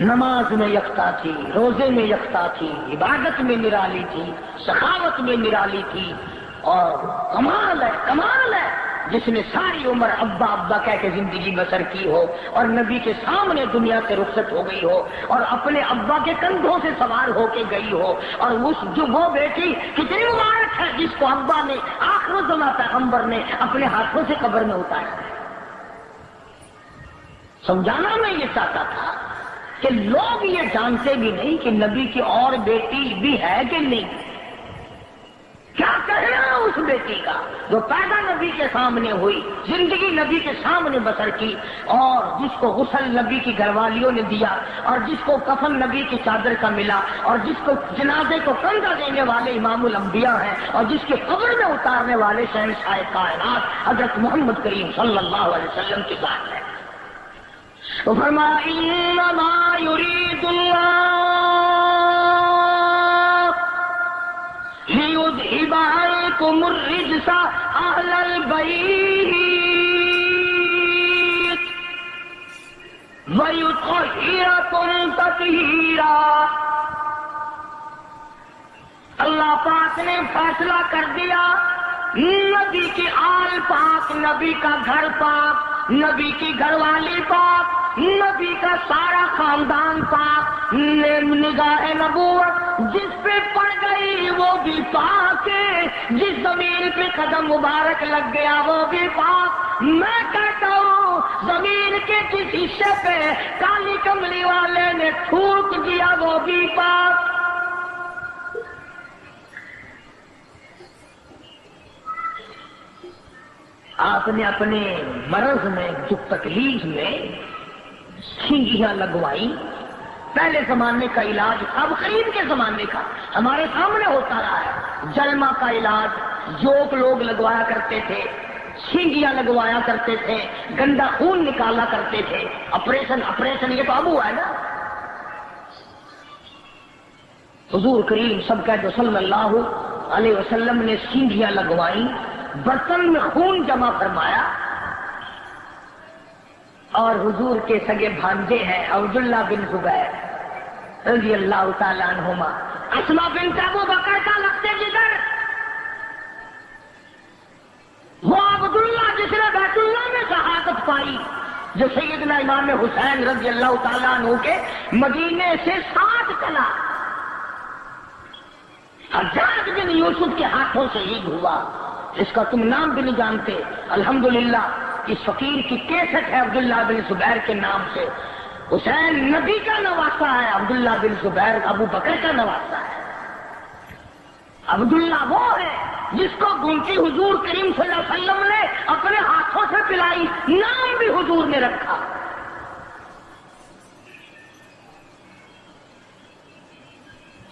نماز میں یکتا تھی، روزے میں یکتا تھی، عبادت میں نرالی تھی، سخاوت میں نرالی تھی، اور کمال ہے، کمال ہے جس نے ساری عمر ابا ابا کہہ کے زندگی بسر کی ہو اور نبی کے سامنے دنیا سے رخصت ہو گئی ہو اور اپنے ابا کے کندھوں سے سوار ہو کے گئی ہو، اور وہ بیٹی کتنی مبارک ہے جس کو ابا نے آخر الزماں پیغمبر نے اپنے ہاتھوں سے قبر میں اتارا ہے۔ سمجھانا میں یہ چاہتا تھا کہ لوگ یہ جانتے بھی نہیں کہ نبی کی اور بیٹی بھی ہے کہ نہیں۔ کیا کہنا اس بیٹی کا جو پیدا نبی کے سامنے ہوئی، زندگی نبی کے سامنے بسر کی، اور جس کو غسل نبی کی گھر والیوں نے دیا، اور جس کو کفن نبی کی چادر کا ملا، اور جس کو جنازے کو کندھا دینے والے امام الانبیاء ہیں، اور جس کے قبر میں اتارنے والے شہنشاہ کائنات حضرت محمد کریم صلی اللہ علیہ وسلم کی بات ہے۔ تو فرمایا انما یرید اللہ لیذھب عنکم الرجس اہل البیت ویطہرکم تطہیرا۔ اللہ پاک نے فیصلہ کر دیا، نبی کی آل پاک، نبی کا گھر پاک، نبی کی گھر والی پاک، نبی کا سارا خاندان پاک، نگاہ نبوت جس پہ پڑ گئی وہ بھی پاک ہے، جس زمین پہ قدم مبارک لگ گیا وہ بھی پاک۔ میں کہتا ہوں زمین کے جس حصے پہ کالی کملی والے نے تھوک دیا وہ بھی پاک۔ آپ نے اپنے مرض میں، دکھ تکلیف میں سینگیاں لگوائی۔ پہلے زمانے کا علاج اب خرید کے زمانے کا ہمارے سامنے ہوتا رہا ہے۔ جلما کا علاج جوک لوگ لگوایا کرتے تھے، سینگیاں لگوایا کرتے تھے، گندا خون نکالا کرتے تھے، آپریشن یہ تو اب ہوا ہے نا۔ حضور کریم صلی اللہ علیہ وسلم نے سینگیاں لگوائی، برتن میں خون جمع فرمایا، اور حضور کے سگے بھانجے ہیں عبداللہ بن زبیر رضی اللہ تعالیٰ عنہما، اسما بنت ابو بکر کا لگتے جگر، وہ عبداللہ جس نے بیت اللہ میں شہادت پائی، جو سیدنا امام حسین رضی اللہ تعالیٰ عنہ کے مدینے سے ساتھ چلا، حجاج بن یوسف کے ہاتھوں شہید ہوا، اس کا تم نام بھی نہیں جانتے۔ الحمدللہ اس فقیر کی کیسٹ ہے عبداللہ بن زبیر کے نام سے۔ حسین نبی کا نواسا ہے، عبداللہ بن زبیر ابو بکر کا نواسا ہے۔ عبداللہ وہ ہے جس کو گنتی حضور کریم صلی اللہ علیہ وسلم نے اپنے ہاتھوں سے پلائی، نام بھی حضور نے رکھا۔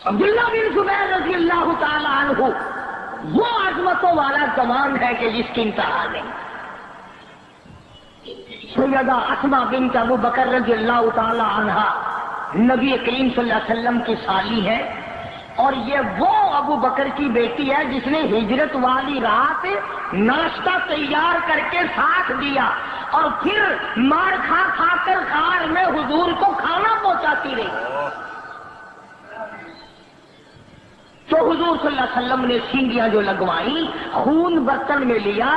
عبداللہ بن زبیر رضی اللہ تعالی عنہ وہ عظمتوں والا جوان ہے کہ جس کی انتہا نہیں۔ سیدہ اسما بنت ابو بکر رضی اللہ تعالی عنہا نبی کریم صلی اللہ علیہ وسلم کی سالی ہے، اور یہ وہ ابو بکر کی بیٹی ہے جس نے ہجرت والی رات ناشتہ تیار کر کے ساتھ دیا، اور پھر مار کھا کھا کر غار میں حضور کو کھانا پہنچاتی رہی۔ تو حضور صلی اللہ علیہ وسلم نے سینگیاں جو لگوائیں، خون برتن میں لیا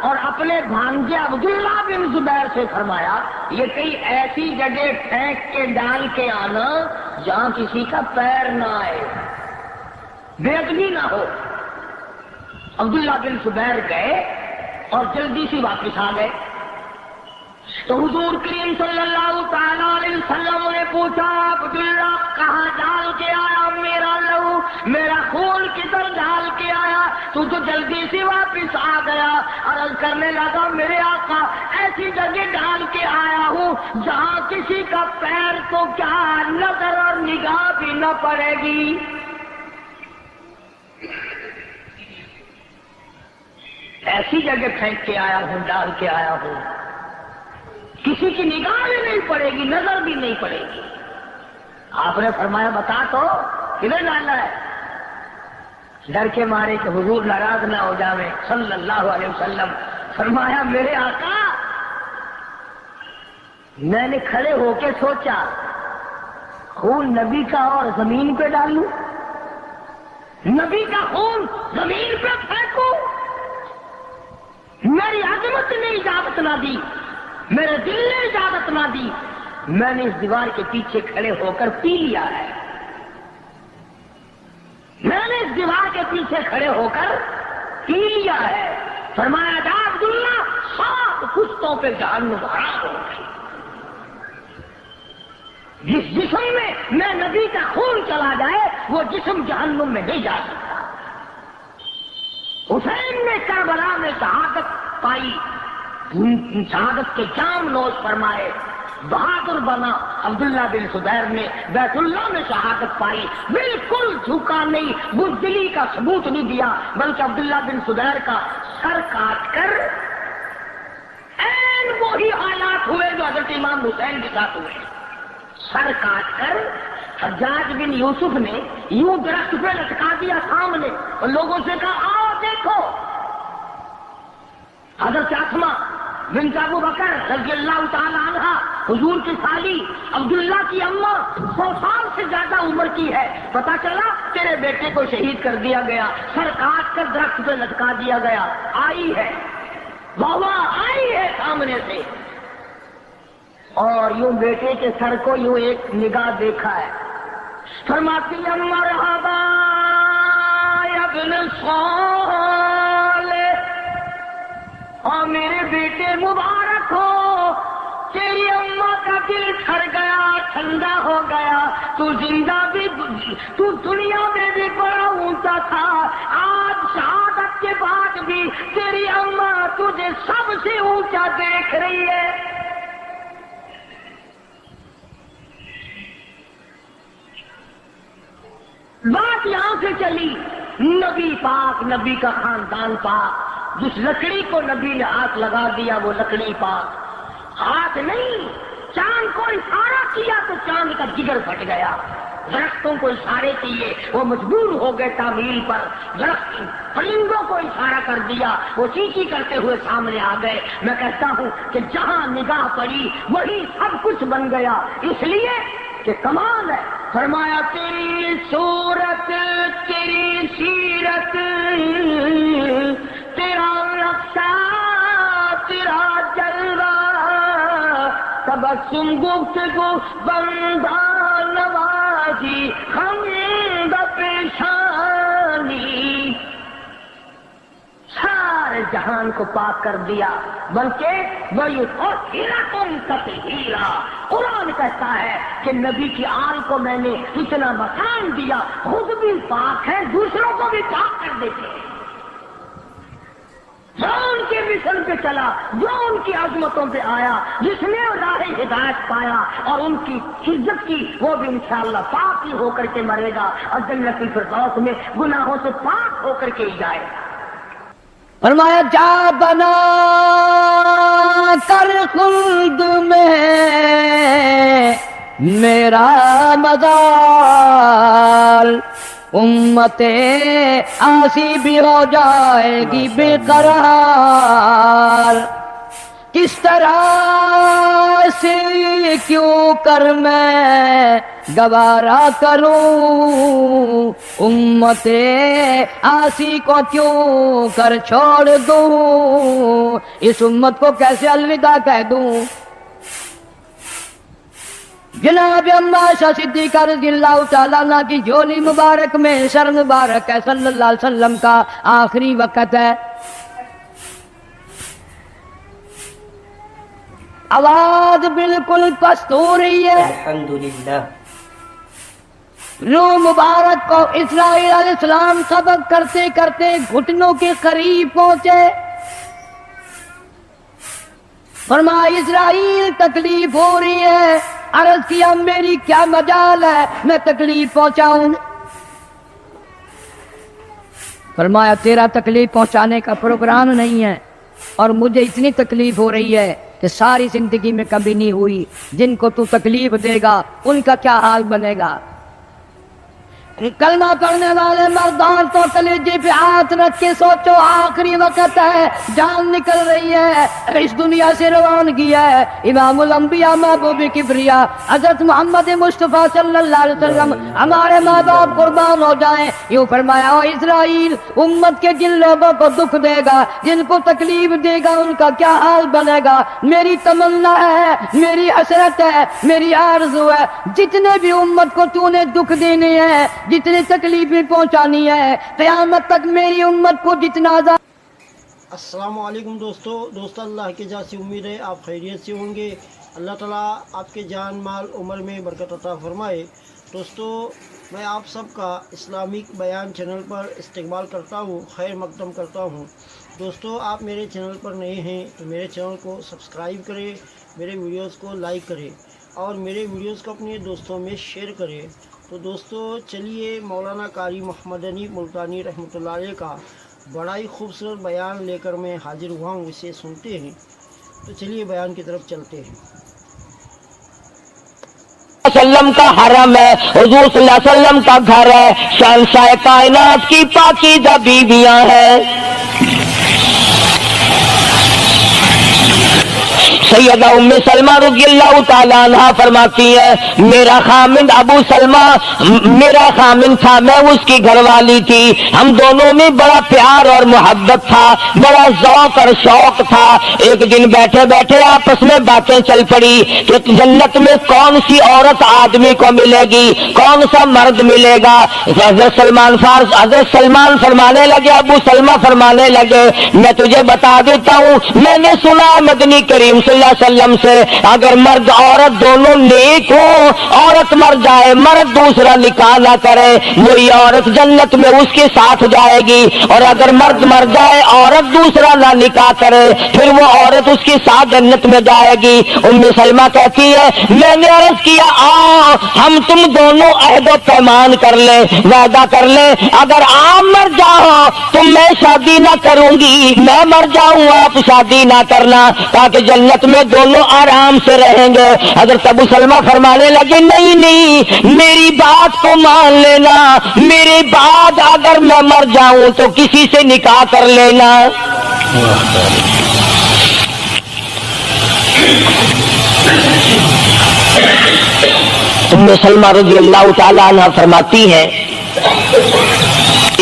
اور اپنے بھانجے عبداللہ بن زبیر سے فرمایا یہ کئی ایسی جگہ پھینک کے ڈال کے آنا جہاں کسی کا پیر نہ آئے، بے ادبی نہ ہو۔ عبداللہ بن زبیر گئے اور جلدی سے واپس آ گئے۔ تو حضور کریم صلی اللہ تعالی علیہ وسلم نے پوچھا عبداللہ کہاں ڈال کے آیا میرا لہو، میرا خون کدھر ڈال کے آیا؟ تو جلدی سے واپس آ گیا۔ عرض کرنے لگا میرے آقا ایسی جگہ ڈال کے آیا ہوں جہاں کسی کا پیر تو کیا نظر اور نگاہ بھی نہ پڑے گی۔ ایسی جگہ پھینک کے آیا ہوں، ڈال کے آیا ہوں، کسی کی نگاہ بھی نہیں پڑے گی، نظر بھی نہیں پڑے گی۔ آپ نے فرمایا بتا تو کدھر ڈالا ہے؟ ڈر کے مارے کہ حضور ناراض نہ ہو جاوے صلی اللہ علیہ وسلم، فرمایا میرے آقا میں نے کھڑے ہو کے سوچا خون نبی کا اور زمین پہ ڈالوں، نبی کا خون زمین پہ پھینکوں؟ میری عظمت نے اجازت نہ دی، میرے دل نے اجازت نہ دی، میں نے اس دیوار کے پیچھے کھڑے ہو کر پی لیا ہے، میں نے اس دیوار کے پیچھے کھڑے ہو کر پی لیا ہے۔ فرمایا جا عبداللہ 7 پشتوں پہ جہنم حرام ہو گئی۔ جس جسم میں نبی کا خون چلا جائے وہ جسم جہنم میں نہیں جا سکتا۔ حسین نے کربلا میں شہادت پائی، شہادت کے جام نوش فرمائے، بہادر بنا۔ عبداللہ بن زبیر نے بیت اللہ میں شہادت پائی، بالکل جھکا نہیں، بزدلی کا ثبوت نہیں دیا، بلکہ عبداللہ بن زبیر کا سر کاٹ کر این وہی حالات ہوئے جو حضرت امام حسین کے ساتھ ہوئے، سر کاٹ کر حجاج بن یوسف نے یوں درخت پہ لٹکا دیا سامنے اور لوگوں سے کہا آؤ دیکھو۔ حضرت اسما بنت ابو بکر رضی اللہ تعالی عنہ حضور کی سالی عبداللہ کی اماں 100 سال سے زیادہ عمر کی ہے، پتا چلا تیرے بیٹے کو شہید کر دیا گیا، سر کاٹ کر درخت پہ لٹکا دیا گیا، آئی ہے بابا، آئی ہے سامنے سے، اور یوں بیٹے کے سر کو یوں ایک نگاہ دیکھا ہے، فرماتی ہے مرحبا یا ابن صالح، اور میرے بیٹے مبارک ہو، تیری اماں کا دل ٹھر گیا، ٹھنڈا ہو گیا، تو زندہ بھی، تو دنیا میں بھی بڑا اونچا تھا، آج شہادت کے بعد بھی تیری اماں تجھے سب سے اونچا دیکھ رہی ہے۔ بات یہاں سے چلی، نبی پاک، نبی کا خاندان پاک، جس لکڑی کو نبی نے ہاتھ لگا دیا وہ لکڑی پاک، ہاتھ نہیں، چاند کو اشارہ کیا تو چاند کا جگر پھٹ گیا، درختوں کو اشارے کیے وہ مجبور ہو گئے تعمیل پر، درخت پرندوں کو اشارہ کر دیا وہ چیچی کرتے ہوئے سامنے آ گئے۔ میں کہتا ہوں کہ جہاں نگاہ پڑی وہی سب کچھ بن گیا، اس لیے کہ کمال ہے۔ فرمایا تیری صورت، تیری سیرت، تیرا نقشہ، تیرا جلوہ، تبسم گفتگو بندہ نوازی خند پیشانی، سارے جہان کو پاک کر دیا، بلکہ وہی تم تطہیرا، قرآن کہتا ہے کہ نبی کی آل کو میں نے اتنا مقام دیا، خود بھی پاک ہے، دوسروں کو بھی پاک کر دیتے ہیں۔ جو ان کے مشن پہ چلا، جو ان کی عظمتوں پہ آیا، جس نے راہ ہدایت پایا اور ان کی عزت کی، وہ بھی انشاءاللہ پاک ہی ہو کر کے مرے گا اور جنت الفردوس میں گناہوں سے پاک ہو کر کے ہی جائے گا۔ فرمایا جا بنا کر خلد میں میرا مزار، امت آسی بھی ہو جائے گی بے قرار، کس طرح سے کیوں کر میں گوارا کروں، امت آسی کو کیوں کر چھوڑ دوں، اس امت کو کیسے الوداع کہہ دوں۔ جناب عائشہ صدیقہ رضی اللہ تعالیٰ عنہ کی جھولی مبارک میں سر مبارک ہے، صلی اللہ علیہ وسلم کا آخری وقت ہے، آواز بالکل پست ہو رہی ہے، الحمدللہ۔ روح مبارک کو اسرائیل علیہ السلام سبق کرتے کرتے گھٹنوں کے قریب پہنچے. فرمایا اسرائیل تکلیف ہو رہی ہے. عرض کیا میری کیا مجال ہے میں تکلیف پہنچاؤں. فرمایا تیرا تکلیف پہنچانے کا پروگرام نہیں ہے اور مجھے اتنی تکلیف ہو رہی ہے کہ ساری زندگی میں کبھی نہیں ہوئی. جن کو تو تکلیف دے گا ان کا کیا حال بنے گا. کلمہ پڑھنے والے مردان تو کلیجے پہ ہاتھ رکھ کے سوچو آخری وقت ہے, جان نکل رہی ہے, اس دنیا سے روانگی ہے. امام الانبیاء محبوب کبریا حضرت محمد مصطفیٰ صلی اللہ علیہ وسلم ہمارے ماں باپ قربان ہو جائیں. یوں فرمایا او اسرائیل امت کے جن لوگوں کو دکھ دے گا, جن کو تکلیف دے گا ان کا کیا حال بنے گا. میری تمنا ہے, میری حسرت ہے, میری آرزو ہے, جتنے بھی امت کو تو نے دکھ دینے ہیں, جتنی تکلیفیں پہنچانی ہے, قیامت تک میری امت کو جتنا السلام علیکم دوستو اللہ کی جان سے امید ہے آپ خیریت سے ہوں گے. اللہ تعالیٰ آپ کے جان مال عمر میں برکت عطا فرمائے. دوستو میں آپ سب کا اسلامک بیان چینل پر استقبال کرتا ہوں, خیر مقدم کرتا ہوں. دوستو آپ میرے چینل پر نئے ہیں تو میرے چینل کو سبسکرائب کریں, میرے ویڈیوز کو لائک کریں اور میرے ویڈیوز کو اپنے دوستوں میں شیئر کریں. تو دوستو چلیے مولانا قاری محمد علی ملتانی رحمۃ اللہ علیہ کا بڑا ہی خوبصورت بیان لے کر میں حاضر ہوا ہوں, اسے سنتے ہیں. تو چلیے بیان کی طرف چلتے ہیں. وسلم کا حرم ہے, حضور صلی اللہ علیہ وسلم کا گھر ہے, شہنشاہ کائنات کی پاکیزہ بیویاں ہیں. سیدہ ام سلمہ رضی اللہ تعالیٰ عنہ فرماتی ہے میرا خامند ابو سلمہ میرا خامند تھا, میں اس کی گھر والی تھی. ہم دونوں میں بڑا پیار اور محبت تھا, بڑا ذوق اور شوق تھا. ایک دن بیٹھے بیٹھے آپس میں باتیں چل پڑی کہ جنت میں کون سی عورت آدمی کو ملے گی, کون سا مرد ملے گا. حضرت سلمان فرمانے لگے, ابو سلمہ فرمانے لگے میں تجھے بتا دیتا ہوں, میں نے سنا مدنی کریم صلی اللہ علیہ وسلم سے اگر مرد عورت دونوں نیک ہو, عورت مر جائے مرد دوسرا نکاح نہ کرے, وہی عورت جنت میں اس کے ساتھ جائے گی, اور اگر مرد مر جائے عورت دوسرا نہ نکاح کرے پھر وہ عورت اس کے ساتھ جنت میں جائے گی. ام سلمہ کہتی ہے میں نے عرض کیا آؤ ہم تم دونوں عہد و پیمان کر لیں, وعدہ کر لیں, اگر آپ مر جاؤ تو میں شادی نہ کروں گی, میں مر جاؤں آپ شادی نہ کرنا, تاکہ جنت میں دونوں آرام سے رہیں گے. حضرت ابو سلمہ فرمانے لگے نہیں میری بات کو مان لینا, میرے بعد اگر میں مر جاؤں تو کسی سے نکاح کر لینا. ام سلمہ رضی اللہ تعالیٰ عنہ فرماتی ہے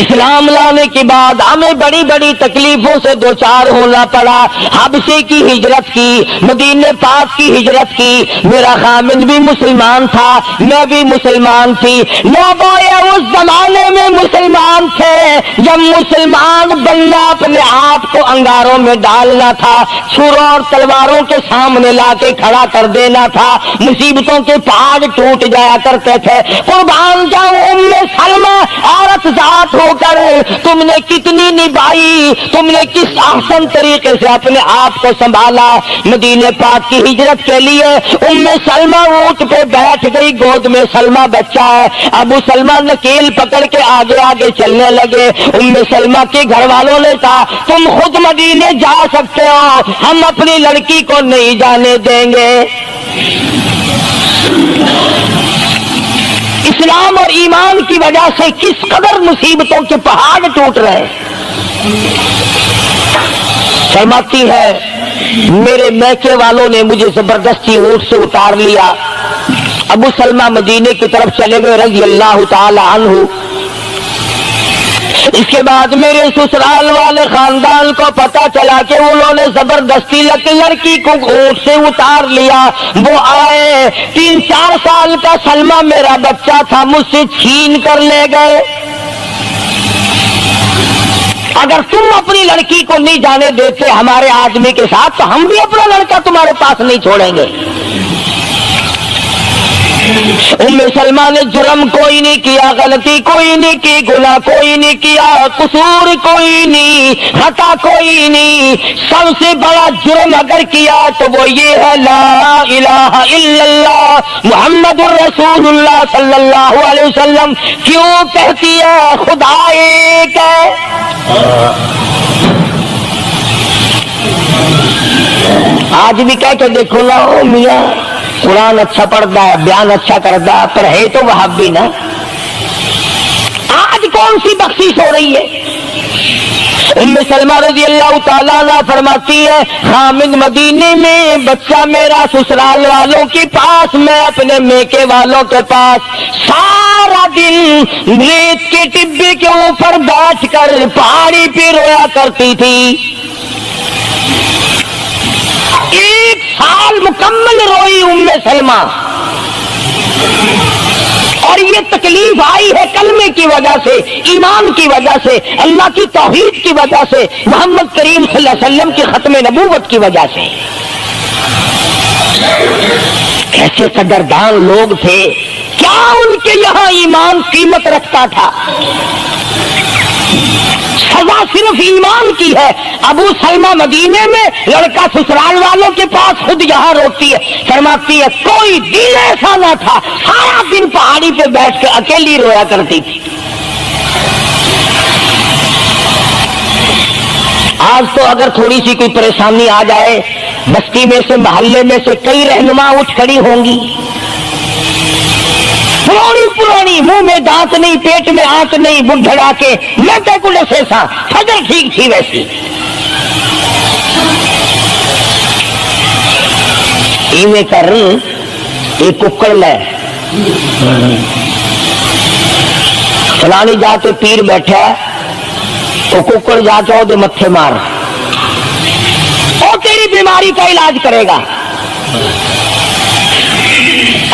اسلام لانے کے بعد ہمیں بڑی بڑی تکلیفوں سے دوچار ہونا پڑا. حبشے کی ہجرت کی, مدینے پاک کی ہجرت کی. میرا خامد بھی مسلمان تھا, میں بھی مسلمان تھی. لوگ اس زمانے میں مسلمان تھے جب مسلمان بننا اپنے آپ کو انگاروں میں ڈالنا تھا, چھروں اور تلواروں کے سامنے لا کے کھڑا کر دینا تھا, مصیبتوں کے پہاڑ ٹوٹ جایا کرتے تھے. قربان جاؤں ام سلمہ عورت ذات ہو کر تم نے کتنی نبھائی, تم نے کس احسن طریقے سے اپنے آپ کو سنبھالا. مدینے پاک کی ہجرت کے لیے ام سلمہ اونٹ پہ بیٹھ گئی, گود میں سلمہ بچہ ہے. ابو سلمہ نکیل پکڑ کے آگے آگے چلنے لگے. ام سلمہ کے گھر والوں نے کہا تم خود مدینے جا سکتے ہو, ہم اپنی لڑکی کو نہیں جانے دیں گے. اسلام اور ایمان کی وجہ سے کس قدر مصیبتوں کے پہاڑ ٹوٹ رہے. فرماتی ہے میرے میکے والوں نے مجھے زبردستی اونٹ سے اتار لیا. ابو سلمہ مدینے کی طرف چلے گئے رضی اللہ تعالی عنہ. اس کے بعد میرے سسرال والے خاندان کو پتا چلا کہ انہوں نے زبردستی لڑکی کو اونٹ سے اتار لیا. وہ آئے 3-4 سال کا سلمہ میرا بچہ تھا, مجھ سے چھین کر لے گئے. اگر تم اپنی لڑکی کو نہیں جانے دیتے ہمارے آدمی کے ساتھ تو ہم بھی اپنا لڑکا تمہارے پاس نہیں چھوڑیں گے. سلمہ نے جرم کوئی نہیں کیا، غلطی کوئی نہیں کی، گناہ کوئی نہیں کیا، قصور کوئی نہیں، خطا کوئی نہیں، سب سے بڑا جرم اگر کیا تو وہ یہ ہے لا الہ الا اللہ محمد الرسول اللہ صلی اللہ علیہ وسلم کیوں کہتی ہے خدا ایک ہے؟ آج بھی کہہ کے دیکھو نا میاں قرآن اچھا پڑھتا ہے، بیان اچھا کرتا ہے، پر ہے تو وہابی نا۔ آج کون سی بخشش ہو رہی ہے؟ ام سلمہ رضی اللہ تعالیٰ عنہ فرماتی ہے خامد مدینے میں بچہ میرا سسرال والوں کے پاس، میں اپنے میکے والوں کے پاس سارا دن ریت کے ٹبے کے اوپر بیٹھ کر پہاڑی پہ رویا کرتی تھی۔ 1 سال مکمل روئی ام سلمہ، اور یہ تکلیف آئی ہے کلمے کی وجہ سے، ایمان کی وجہ سے، اللہ کی توحید کی وجہ سے، محمد کریم صلی اللہ علیہ وسلم کی ختم نبوت کی وجہ سے۔ کیسے قدردان لوگ تھے، کیا ان کے یہاں ایمان قیمت رکھتا تھا؟ سزا صرف ایمان کی ہے۔ ابو سلمہ مدینے میں، لڑکا سسرال والوں کے پاس، خود یہاں روتی ہے، فرماتی ہے کوئی دن ایسا نہ تھا سارا دن پہاڑی پہ بیٹھ کے اکیلی رویا کرتی تھی۔ آج تو اگر تھوڑی سی کوئی پریشانی آ جائے، بستی میں سے، محلے میں سے کئی رہنما اٹھ کھڑی ہوں گی، پرانی منہ میں دانت نہیں، پیٹ میں آنت نہیں، بڑھڑا کے میں کیکولے سے سا فجر ٹھیک تھی ویسی۔ ایویں کر ایک ککڑ لے فلانی جا کے پیر بیٹھا تو ککڑ جا کے وہ متھے مار، وہ تیری بیماری کا علاج کرے گا۔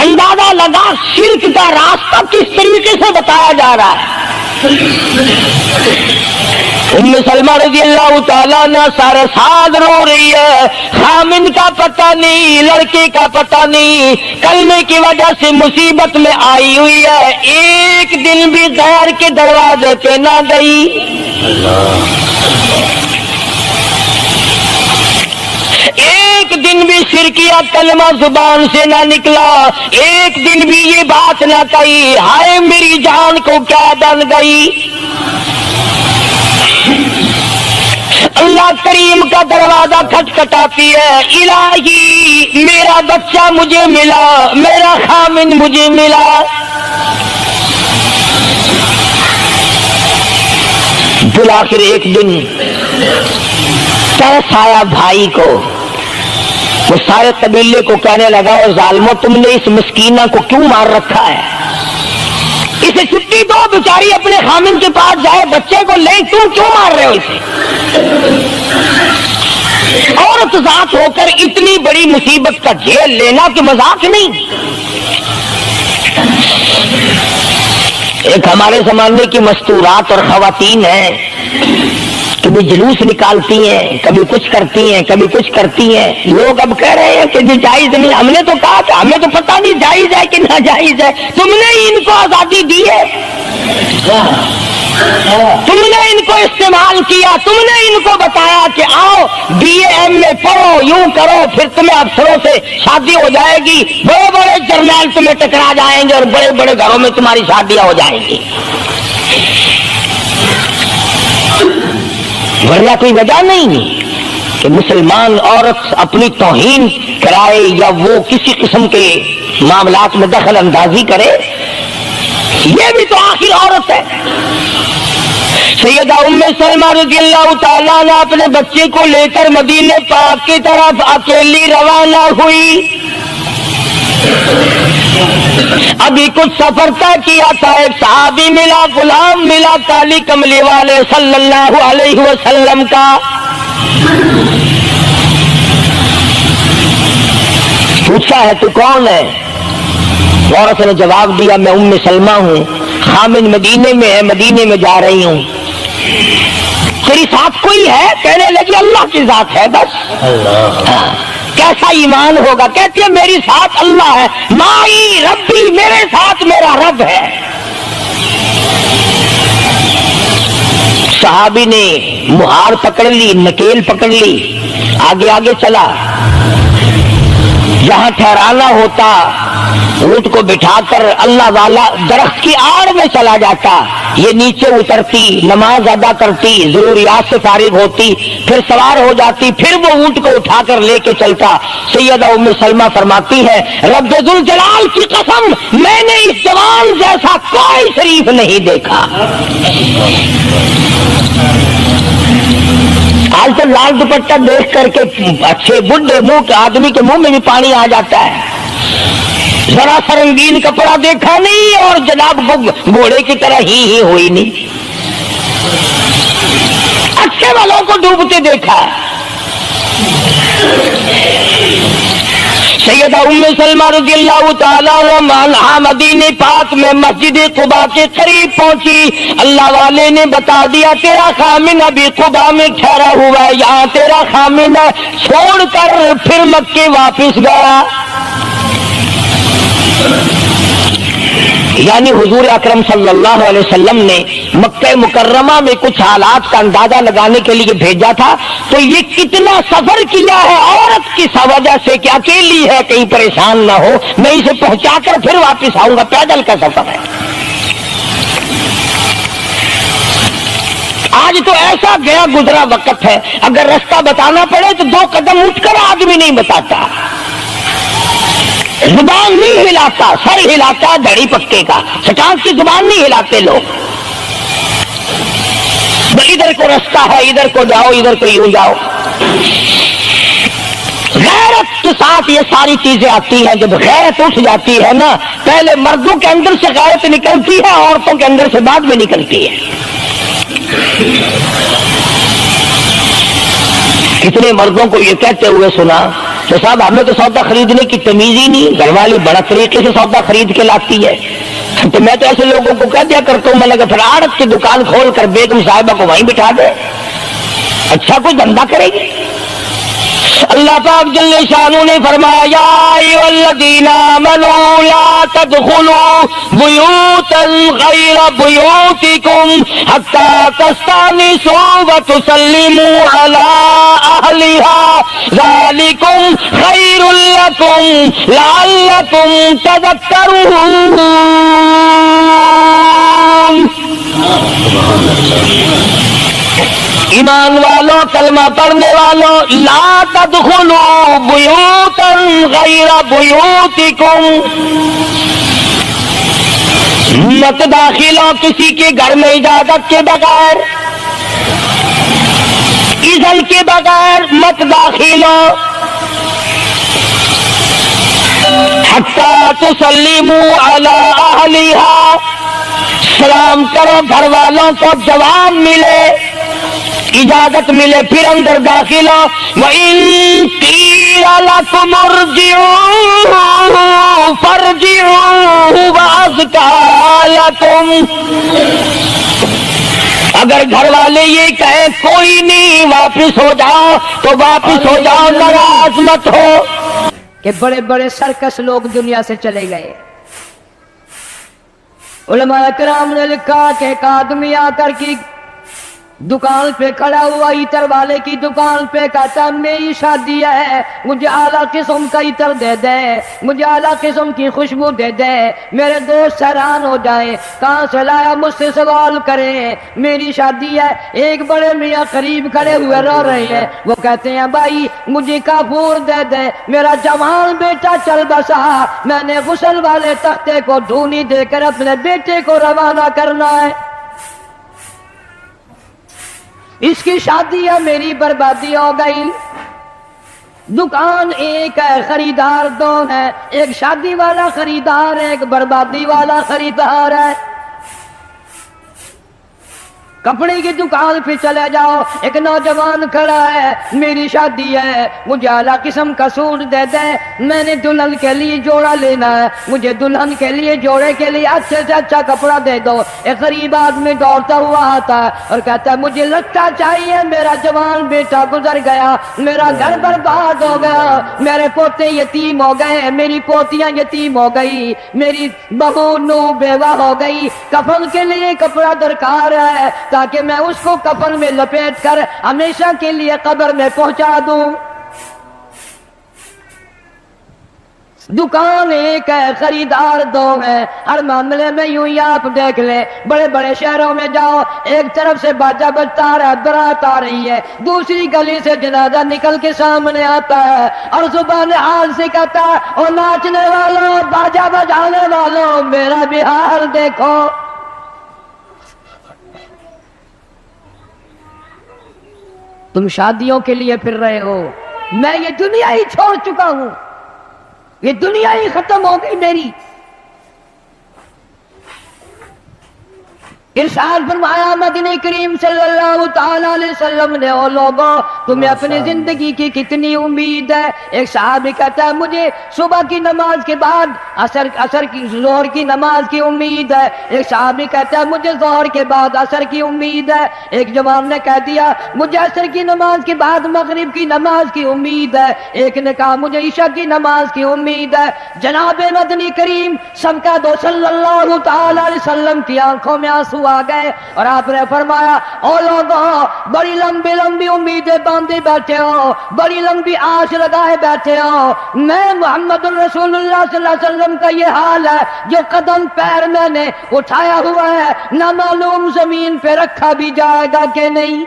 اندازہ لگا شرک کا راستہ کس طریقے سے بتایا جا رہا ہے۔ ام سلمہ رضی اللہ تعالیٰ عنہ سارے ساتھ رو رہی ہے، خامن کا پتہ نہیں، لڑکے کا پتہ نہیں، کلمے کی وجہ سے مصیبت میں آئی ہوئی ہے، ایک دن بھی غیر کے دروازے پہ نہ گئی۔ ایک دن بھی شرکیہ کلمہ زبان سے نہ نکلا، ایک دن بھی یہ بات نہ کہی ہائے میری جان کو کیا بن گئی۔ اللہ کریم کا دروازہ کھٹکھٹاتی ہے، الہی میرا بچہ مجھے ملا، میرا خامن مجھے ملا۔ بالآخر ایک دن ترس آیا بھائی کو، وہ سارے قبیلے کو کہنے لگا اور ظالمو تم نے اس مسکینہ کو کیوں مار رکھا ہے؟ اسے چھٹی دو، بیچاری اپنے خامن کے پاس جائے، بچے کو لے، تم کیوں مار رہے ہو اسے؟ عورت ذات ہو کر اتنی بڑی مصیبت کا جھیل لینا کہ مذاق نہیں۔ ایک ہمارے زمانے کی مستورات اور خواتین ہیں، کبھی جلوس نکالتی ہیں، کبھی کچھ کرتی ہیں، کبھی کچھ کرتی ہیں۔ لوگ اب کہہ رہے ہیں کہ جو جائز نہیں، ہم نے تو کہا کہ ہمیں تو پتہ نہیں جائز ہے کہ ناجائز ہے، تم نے ان کو آزادی دی ہے، تم نے ان کو استعمال کیا، تم نے ان کو بتایا کہ آؤ BA MA پڑھو، یوں کرو، پھر تمہیں افسروں سے شادی ہو جائے گی، بڑے بڑے جرنیل تمہیں ٹکرا جائیں گے اور بڑے بڑے گھروں میں تمہاری شادیاں ہو جائیں گی۔ ورنہ کوئی وجہ نہیں کہ مسلمان عورت اپنی توہین کرائے یا وہ کسی قسم کے معاملات میں دخل اندازی کرے، یہ بھی تو آخر عورت ہے۔ سیدہ ام سلمہ رضی اللہ تعالیٰ عنہ اپنے بچے کو لے کر مدینے پاک کی طرف اکیلی روانہ ہوئی۔ ابھی کچھ سفر طے کیا تھا، ایک صحابی ملا، غلام ملا کالی کملی والے صلی اللہ علیہ وسلم کا۔ پوچھا ہے تو کون ہے؟ عورت نے جواب دیا میں ام سلمہ ہوں، خامن مدینے میں ہے، مدینے میں جا رہی ہوں۔ تیری ساتھ کوئی ہے؟ کہنے لگی اللہ کی ذات ہے بس۔ کیسا ایمان ہوگا؟ کہتی ہے میری ساتھ اللہ ہے، مائی ربی، میرے ساتھ میرا رب ہے۔ صحابی نے مہار پکڑ لی، نکیل پکڑ لی، آگے آگے چلا، جہاں ٹھہرانا ہوتا اونٹ کو بٹھا کر اللہ والا درخت کی آڑ میں چلا جاتا، یہ نیچے اترتی، نماز ادا کرتی، ضروریات سے فارغ ہوتی، پھر سوار ہو جاتی، پھر وہ اونٹ کو اٹھا کر لے کے چلتا۔ سیدہ ام سلمہ فرماتی ہے رب ذوالجلال کی قسم، میں نے اس جوان جیسا کوئی شریف نہیں دیکھا۔ آج تو لال دوپٹہ دیکھ کر کے اچھے بڈھے منہ کے آدمی کے منہ میں بھی پانی آ جاتا ہے، ذرا سا رنگین کپڑا دیکھا نہیں اور جناب گھوڑے کی طرح ہی ہوئی نہیں، اچھے والوں کو ڈوبتے دیکھا۔ سیدہ ام سلمہ رضی اللہ تعالیٰ عنہا مدینے پاک میں مسجد قباء کے قریب پہنچی، اللہ والے نے بتا دیا تیرا خامن ابھی قباء میں ٹھہرا ہوا ہے، یہاں تیرا خامن ہے، چھوڑ کر پھر مکے واپس گیا۔ یعنی حضور اکرم صلی اللہ علیہ وسلم نے مکہ مکرمہ میں کچھ حالات کا اندازہ لگانے کے لیے بھیجا تھا، تو یہ کتنا سفر کیا ہے عورت کی وجہ سے کہ اکیلی ہے، کہیں پریشان نہ ہو، میں اسے پہنچا کر پھر واپس آؤں گا، پیدل کا سفر ہے۔ آج تو ایسا گیا گزرا وقت ہے، اگر رستہ بتانا پڑے تو 2 قدم اٹھ کر آدمی نہیں بتاتا، زبان نہیں ہلاتا، سر ہلاتا دھڑی پکے کا، سٹانس کی زبان نہیں ہلاتے لوگ، ادھر کو رستہ ہے، ادھر کو جاؤ، ادھر کو یوں جاؤ۔ غیرت کے ساتھ یہ ساری چیزیں آتی ہیں، جب غیرت اٹھ جاتی ہے نا، پہلے مردوں کے اندر سے غیرت نکلتی ہے، عورتوں کے اندر سے بعد میں نکلتی ہے۔ کتنے مردوں کو یہ کہتے ہوئے سنا کہ صاحب ہمیں تو سودا خریدنے کی تمیز ہی نہیں، گھر والی بڑا طریقے سے سودا خرید کے لاتی ہے، تو میں تو ایسے لوگوں کو کہہ دیا کرتا ہوں، میں نے کہا پھر آڑت کی دکان کھول کر بیگم صاحبہ کو وہیں بٹھا دے، اچھا کوئی دھندا کرے گی۔ اللہ پاک جل شانہ نے فرمایا یا ایھا الذین آمنوا لا تدخلوا بیوتا غیر بیوتکم حتی تستأنسوا وتسلموا علی اہلہا ذالکم خیر لکم لعلکم تذکرون۔ ایمان والوں، کلمہ پڑھنے والوں، لا تدخلوا بیوتا غیر بیوتکم، مت داخل ہو کسی کے گھر میں اجازت کے بغیر، اذن کے بغیر مت داخل ہو، حتی تسلموا علی اہلہا، سلام کرو گھر والوں کو، جواب ملے، اجازت ملے، پھر اندر داخل ہو۔ وَإِن قِيلَ لَكُمُ ارْجِعُوا فَارْجِعُوا هُوَ أَزْكَىٰ لَكُمْ، اگر گھر والے یہ کہیں کوئی نہیں واپس ہو جاؤ تو واپس ہو جاؤ، ناراض مت ہو۔ کہ بڑے بڑے سرکس لوگ دنیا سے چلے گئے، علماء کرام نے لکھا کہ ایک آدمی آ کر کی دکان پہ کھڑا ہوا، عطر والے کی دکان پہ، کہتا میری شادی ہے، مجھے اعلیٰ قسم کا عطر دے دے، مجھے اعلیٰ قسم کی خوشبو دے دے، میرے دوست حیران ہو جائیں، کہاں سے لایا، مجھ سے سوال کریں، میری شادی ہے۔ ایک بڑے میاں قریب کھڑے ہوئے رو رہے ہیں، وہ کہتے ہیں بھائی مجھے کافور دے دے، میرا جوان بیٹا چل بسا، میں نے غسل والے تختے کو دھونی دے کر اپنے بیٹے کو روانہ کرنا ہے، اس کی شادی ہے، میری بربادی ہو گئی۔ دکان ایک ہے، خریدار 2 ہے، ایک شادی والا خریدار ہے، ایک بربادی والا خریدار ہے۔ کپڑے کی دکان پہ چلے جاؤ، ایک نوجوان کھڑا ہے، میری شادی ہے، مجھے اعلیٰ قسم کا سوٹ دے دے، میں نے دلہن کے لیے جوڑا لینا ہے، مجھے دلہن کے لیے جوڑے کے لیے اچھے سے اچھا کپڑا دے دو۔ ایک غریب آدمی دوڑتا ہوا آتا ہے اور کہتا ہے مجھے لگتا چاہیے، میرا جوان بیٹا گزر گیا، میرا گھر برباد ہو گیا، میرے پوتے یتیم ہو گئے، میری پوتیاں یتیم ہو گئی، میری بہو نو بیوہ ہو گئی، کفن کے لیے کپڑا درکار ہے تاکہ میں اس کو کفن میں لپیٹ کر ہمیشہ کے لیے قبر میں پہنچا دوں۔ دکان ایک ہے، خریدار دو ہیں، ہر معاملے میں یوں ہی آپ دیکھ لیں، بڑے بڑے شہروں میں جاؤ، ایک طرف سے باجا بجتا آ رہا ہے، برات آ رہی ہے، دوسری گلی سے جنازہ نکل کے سامنے آتا ہے اور زبان حال سے کہتا ہے او ناچنے والوں، باجا بجانے والوں، میرا بھی حال دیکھو۔ تم شادیوں کے لیے پھر رہے ہو، میں یہ دنیا ہی چھوڑ چکا ہوں، یہ دنیا ہی ختم ہو گئی میری۔ ارشاد فرمایا مدنی کریم صلی اللہ تعالی علیہ وسلم نے، او لوگوں تمہیں اپنی زندگی کی کتنی امید ہے؟ ایک صحابی کہتا ہے مجھے صبح کی نماز کے بعد عصر کی ظہر کی نماز کی امید ہے، ایک صحابی کہتا ہے مجھے ظہر کے بعد عصر کی امید ہے، ایک جوان نے کہہ دیا مجھے عصر کی نماز کے بعد مغرب کی نماز کی امید ہے، ایک نے کہا مجھے عشاء کی نماز کی امید ہے۔ جناب مدنی کریم سب کا دو صلی اللہ تعالی علیہ وسلم کی آنکھوں میں آنسو آ گئے اور آپ نے فرمایا او لوگوں بڑی لمبی لمبی امیدیں باندھے بیٹھے ہو، بڑی لمبی آش لگائے بیٹھے ہو، میں محمد الرسول اللہ صلی اللہ علیہ وسلم کا یہ حال ہے، جو قدم پیر میں نے اٹھایا ہوا ہے نہ معلوم زمین پہ رکھا بھی جائے گا کہ نہیں۔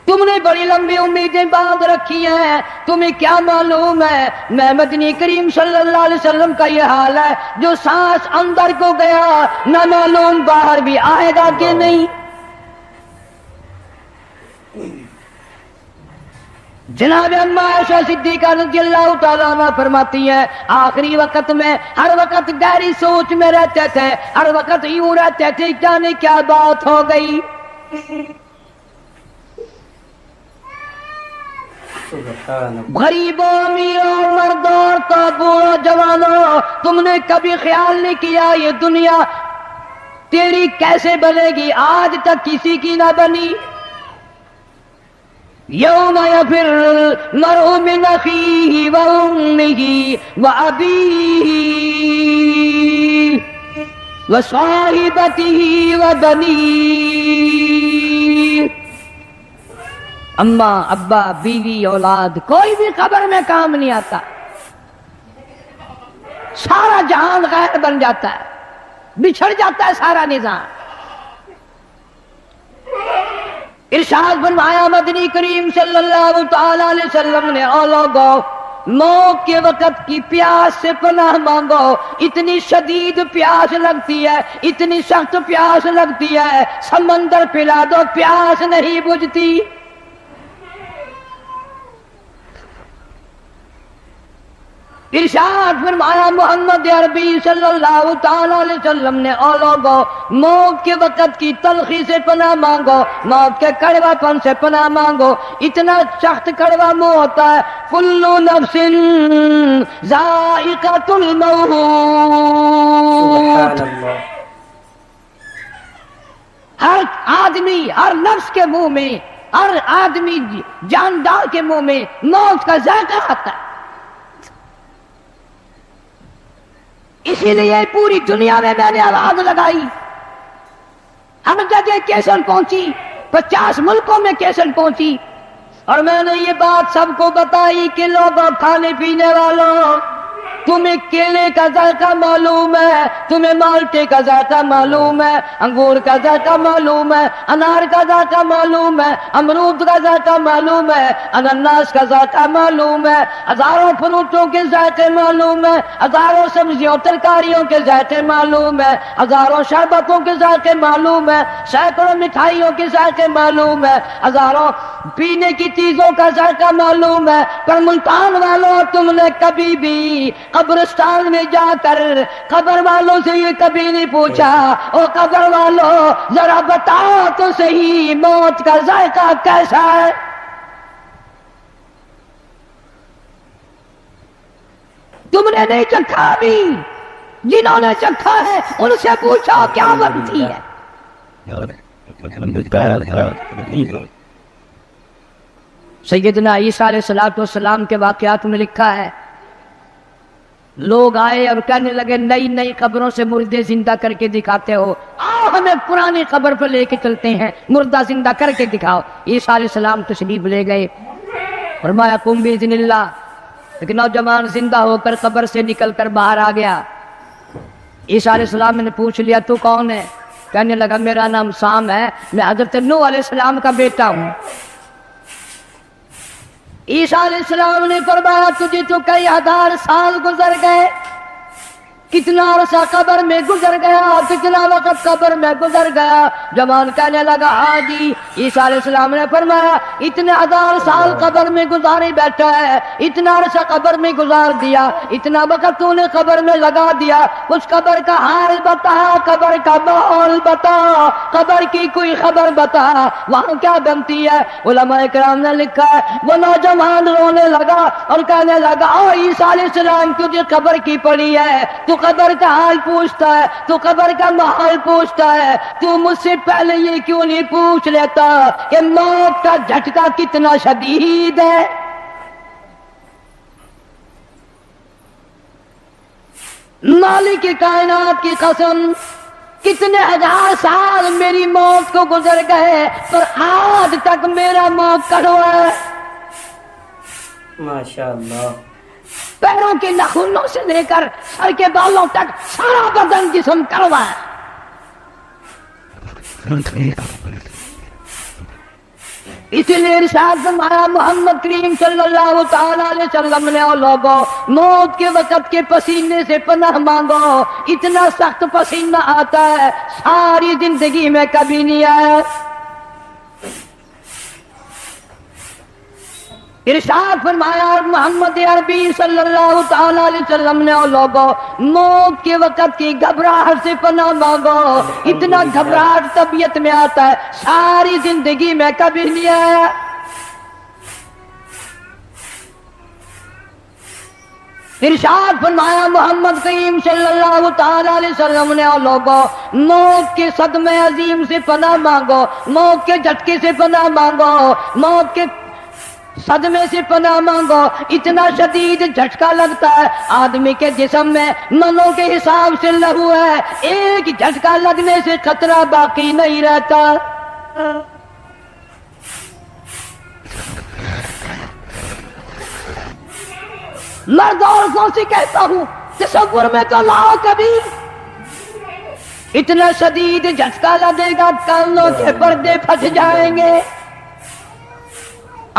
تم نے بڑی لمبی امیدیں باندھ رکھی ہیں، تمہیں کیا معلوم ہے میں مدنی کریم صلی اللہ علیہ وسلم کا یہ حال ہے، جو سانس اندر کو گیا نہ معلوم باہر بھی آئے گا کہ نہیں۔ جناب اما عائشہ صدیقہ رضی اللہ تعالیٰ عنہ فرماتی ہیں آخری وقت میں ہر وقت گہری سوچ میں رہتے تھے، ہر وقت یوں رہتے تھے جانے کیا بات ہو گئی۔ غریبوں امیروں مردوں عورتوں بوڑھوں جوانوں، تم نے کبھی خیال نہیں کیا یہ دنیا تیری کیسے بنے گی؟ آج تک کسی کی نہ بنی۔ یوم یفر المرء من اخیہ وامہ وابیہ وصاحبتہ وبنیہ۔ اماں ابا بیوی اولاد کوئی بھی قبر میں کام نہیں آتا، سارا جہان غیر بن جاتا ہے، بچھڑ جاتا ہے سارا نظام۔ ارشاد فرمایا مدنی کریم صلی اللہ تعالی علیہ وسلم نے او لوگوں موت کے وقت کی پیاس سے پناہ مانگو، اتنی شدید پیاس لگتی ہے، اتنی سخت پیاس لگتی ہے، سمندر پلا دو پیاس نہیں بجھتی۔ ارشاد فرمایا محمد عربی صلی اللہ تعالی علیہ وسلم نے او لوگوں موت کے وقت کی تلخی سے پناہ مانگو، موت کے کڑوا پن سے پناہ مانگو، اتنا سخت کڑوا منہ ہوتا ہے۔ کل نفس ذائقۃ الموت، ہر آدمی ہر نفس کے منہ میں، ہر آدمی جاندار کے منہ میں موت کا ذائقہ آتا ہے۔ اسی لیے پوری دنیا میں نے آواز لگائی، ہر جگہ کیسٹ پہنچی، 50 ملکوں میں کیسٹ پہنچی، اور میں نے یہ بات سب کو بتائی کہ لوگوں کھانے پینے والوں تمہیں کیلے کا ذائقہ معلوم ہے، تمہیں مالٹے کا ذائقہ معلوم ہے، انگور کا ذائقہ معلوم ہے، انار کا ذائقہ معلوم ہے، امرود کا ذائقہ معلوم ہے، انناس کا ذائقہ معلوم ہے، ہزاروں فروٹوں کے ذائقے معلوم ہے، ہزاروں سبزیوں ترکاریوں کے ذائقے معلوم ہے، ہزاروں شربتوں کے ذائقے معلوم ہے، سینکڑوں مٹھائیوں کے ذائقے معلوم ہے، ہزاروں پینے کی چیزوں کا ذائقہ معلوم ہے، پر ملتان والوں تم نے کبھی بھی قبرستان میں جا کر قبر والوں سے یہ کبھی نہیں پوچھا، او قبر والوں ذرا بتاؤ تو صحیح موت کا ذائقہ کیسا ہے؟ تم نے نہیں چکھا بھی، جنہوں نے چکھا ہے ان سے پوچھو کیا بنتی ہے۔ سیدنا عیسیٰ علیہ السلام کے واقعات میں لکھا ہے، لوگ آئے اور کہنے لگے نئی نئی قبروں سے مردے زندہ کر کے دکھاتے ہو، آؤ ہمیں پرانی قبر پر لے کے چلتے ہیں، مردہ زندہ کر کے دکھاؤ۔ عیسیٰ علیہ السلام تشریف لے گئے، فرمایا قم باذن اللہ۔ ایک نوجوان زندہ ہو کر قبر سے نکل کر باہر آ گیا۔ عیسیٰ علیہ السلام نے پوچھ لیا تو کون ہے؟ کہنے لگا میرا نام سام ہے، میں حضرت نوح علیہ السلام کا بیٹا ہوں۔ عیسیٰ علیہ السلام نے فرمایا تجھے تو کئی ہزار سال گزر گئے، کتنا عرصہ قبر میں گزر گیا، کتنا وقت قبر میں گزر گیا؟ جوان کہنے لگا ہاں جی۔ عیسیٰ علیہ السلام نے فرمایا اتنے ہزار سال قبر میں گزارے بیٹھا ہے، اتنا عرصہ قبر میں گزار دیا، اتنا وقت تو نے قبر میں لگا دیا، اس قبر کا حال بتا، قبر کا ماحول بتا، قبر کی کوئی خبر بتا، وہاں کیا بنتی ہے؟ علماء کرام نے لکھا ہے وہ نوجوان رونے لگا اور کہنے لگا او عیسیٰ علیہ السلام تجھے قبر کی پڑی ہے، تو قبر کا حال پوچھتا ہے، تو قبر کا ماحول پوچھتا ہے، تو مجھ سے پہلے یہ کیوں نہیں پوچھ لیتا کہ موت کا جھٹکا کتنا شدید ہے؟ مالک کائنات کی قسم کتنے ہزار سال میری موت کو گزر گئے پر آج تک میرا موت کڑوا ہے۔ ماشاءاللہ۔ پیروں کے ناخنوں سے لے کر سر کے بالوں تک سارا بدن جسم کڑوا ہے۔ اسی لیے ارشاد فرمایا محمد کریم صلی اللہ تعالی علیہ وسلم نے او لوگوں موت کے وقت کے پسینے سے پناہ مانگو، اتنا سخت پسینہ آتا ہے ساری زندگی میں کبھی نہیں آیا۔ ارشاد فرمایا محمد عربی صلی اللہ تعالی علیہ وسلم نے او لوگوں موت کے وقت کی گھبراہٹ سے پناہ مانگو، اتنا گھبراہٹ طبیعت میں آتا ہے ساری زندگی میں کبھی نہیں آیا۔ ارشاد فرمایا محمد کریم صلی اللہ تعالی علیہ وسلم نے او لوگوں موت کے صدمے عظیم سے پناہ مانگو، موت کے جھٹکے سے پناہ مانگو، موت کے صدمے سے پناہ مانگو، اتنا شدید جھٹکا لگتا ہے آدمی کے جسم میں منوں کے حساب سے لہو ہے، ایک جھٹکا لگنے سے خطرہ باقی نہیں رہتا۔ مرد عورتوں سے کہتا ہوں تصور میں تو لاؤ کبھی، اتنا شدید جھٹکا لگے گا کانوں کے پردے پھٹ جائیں گے،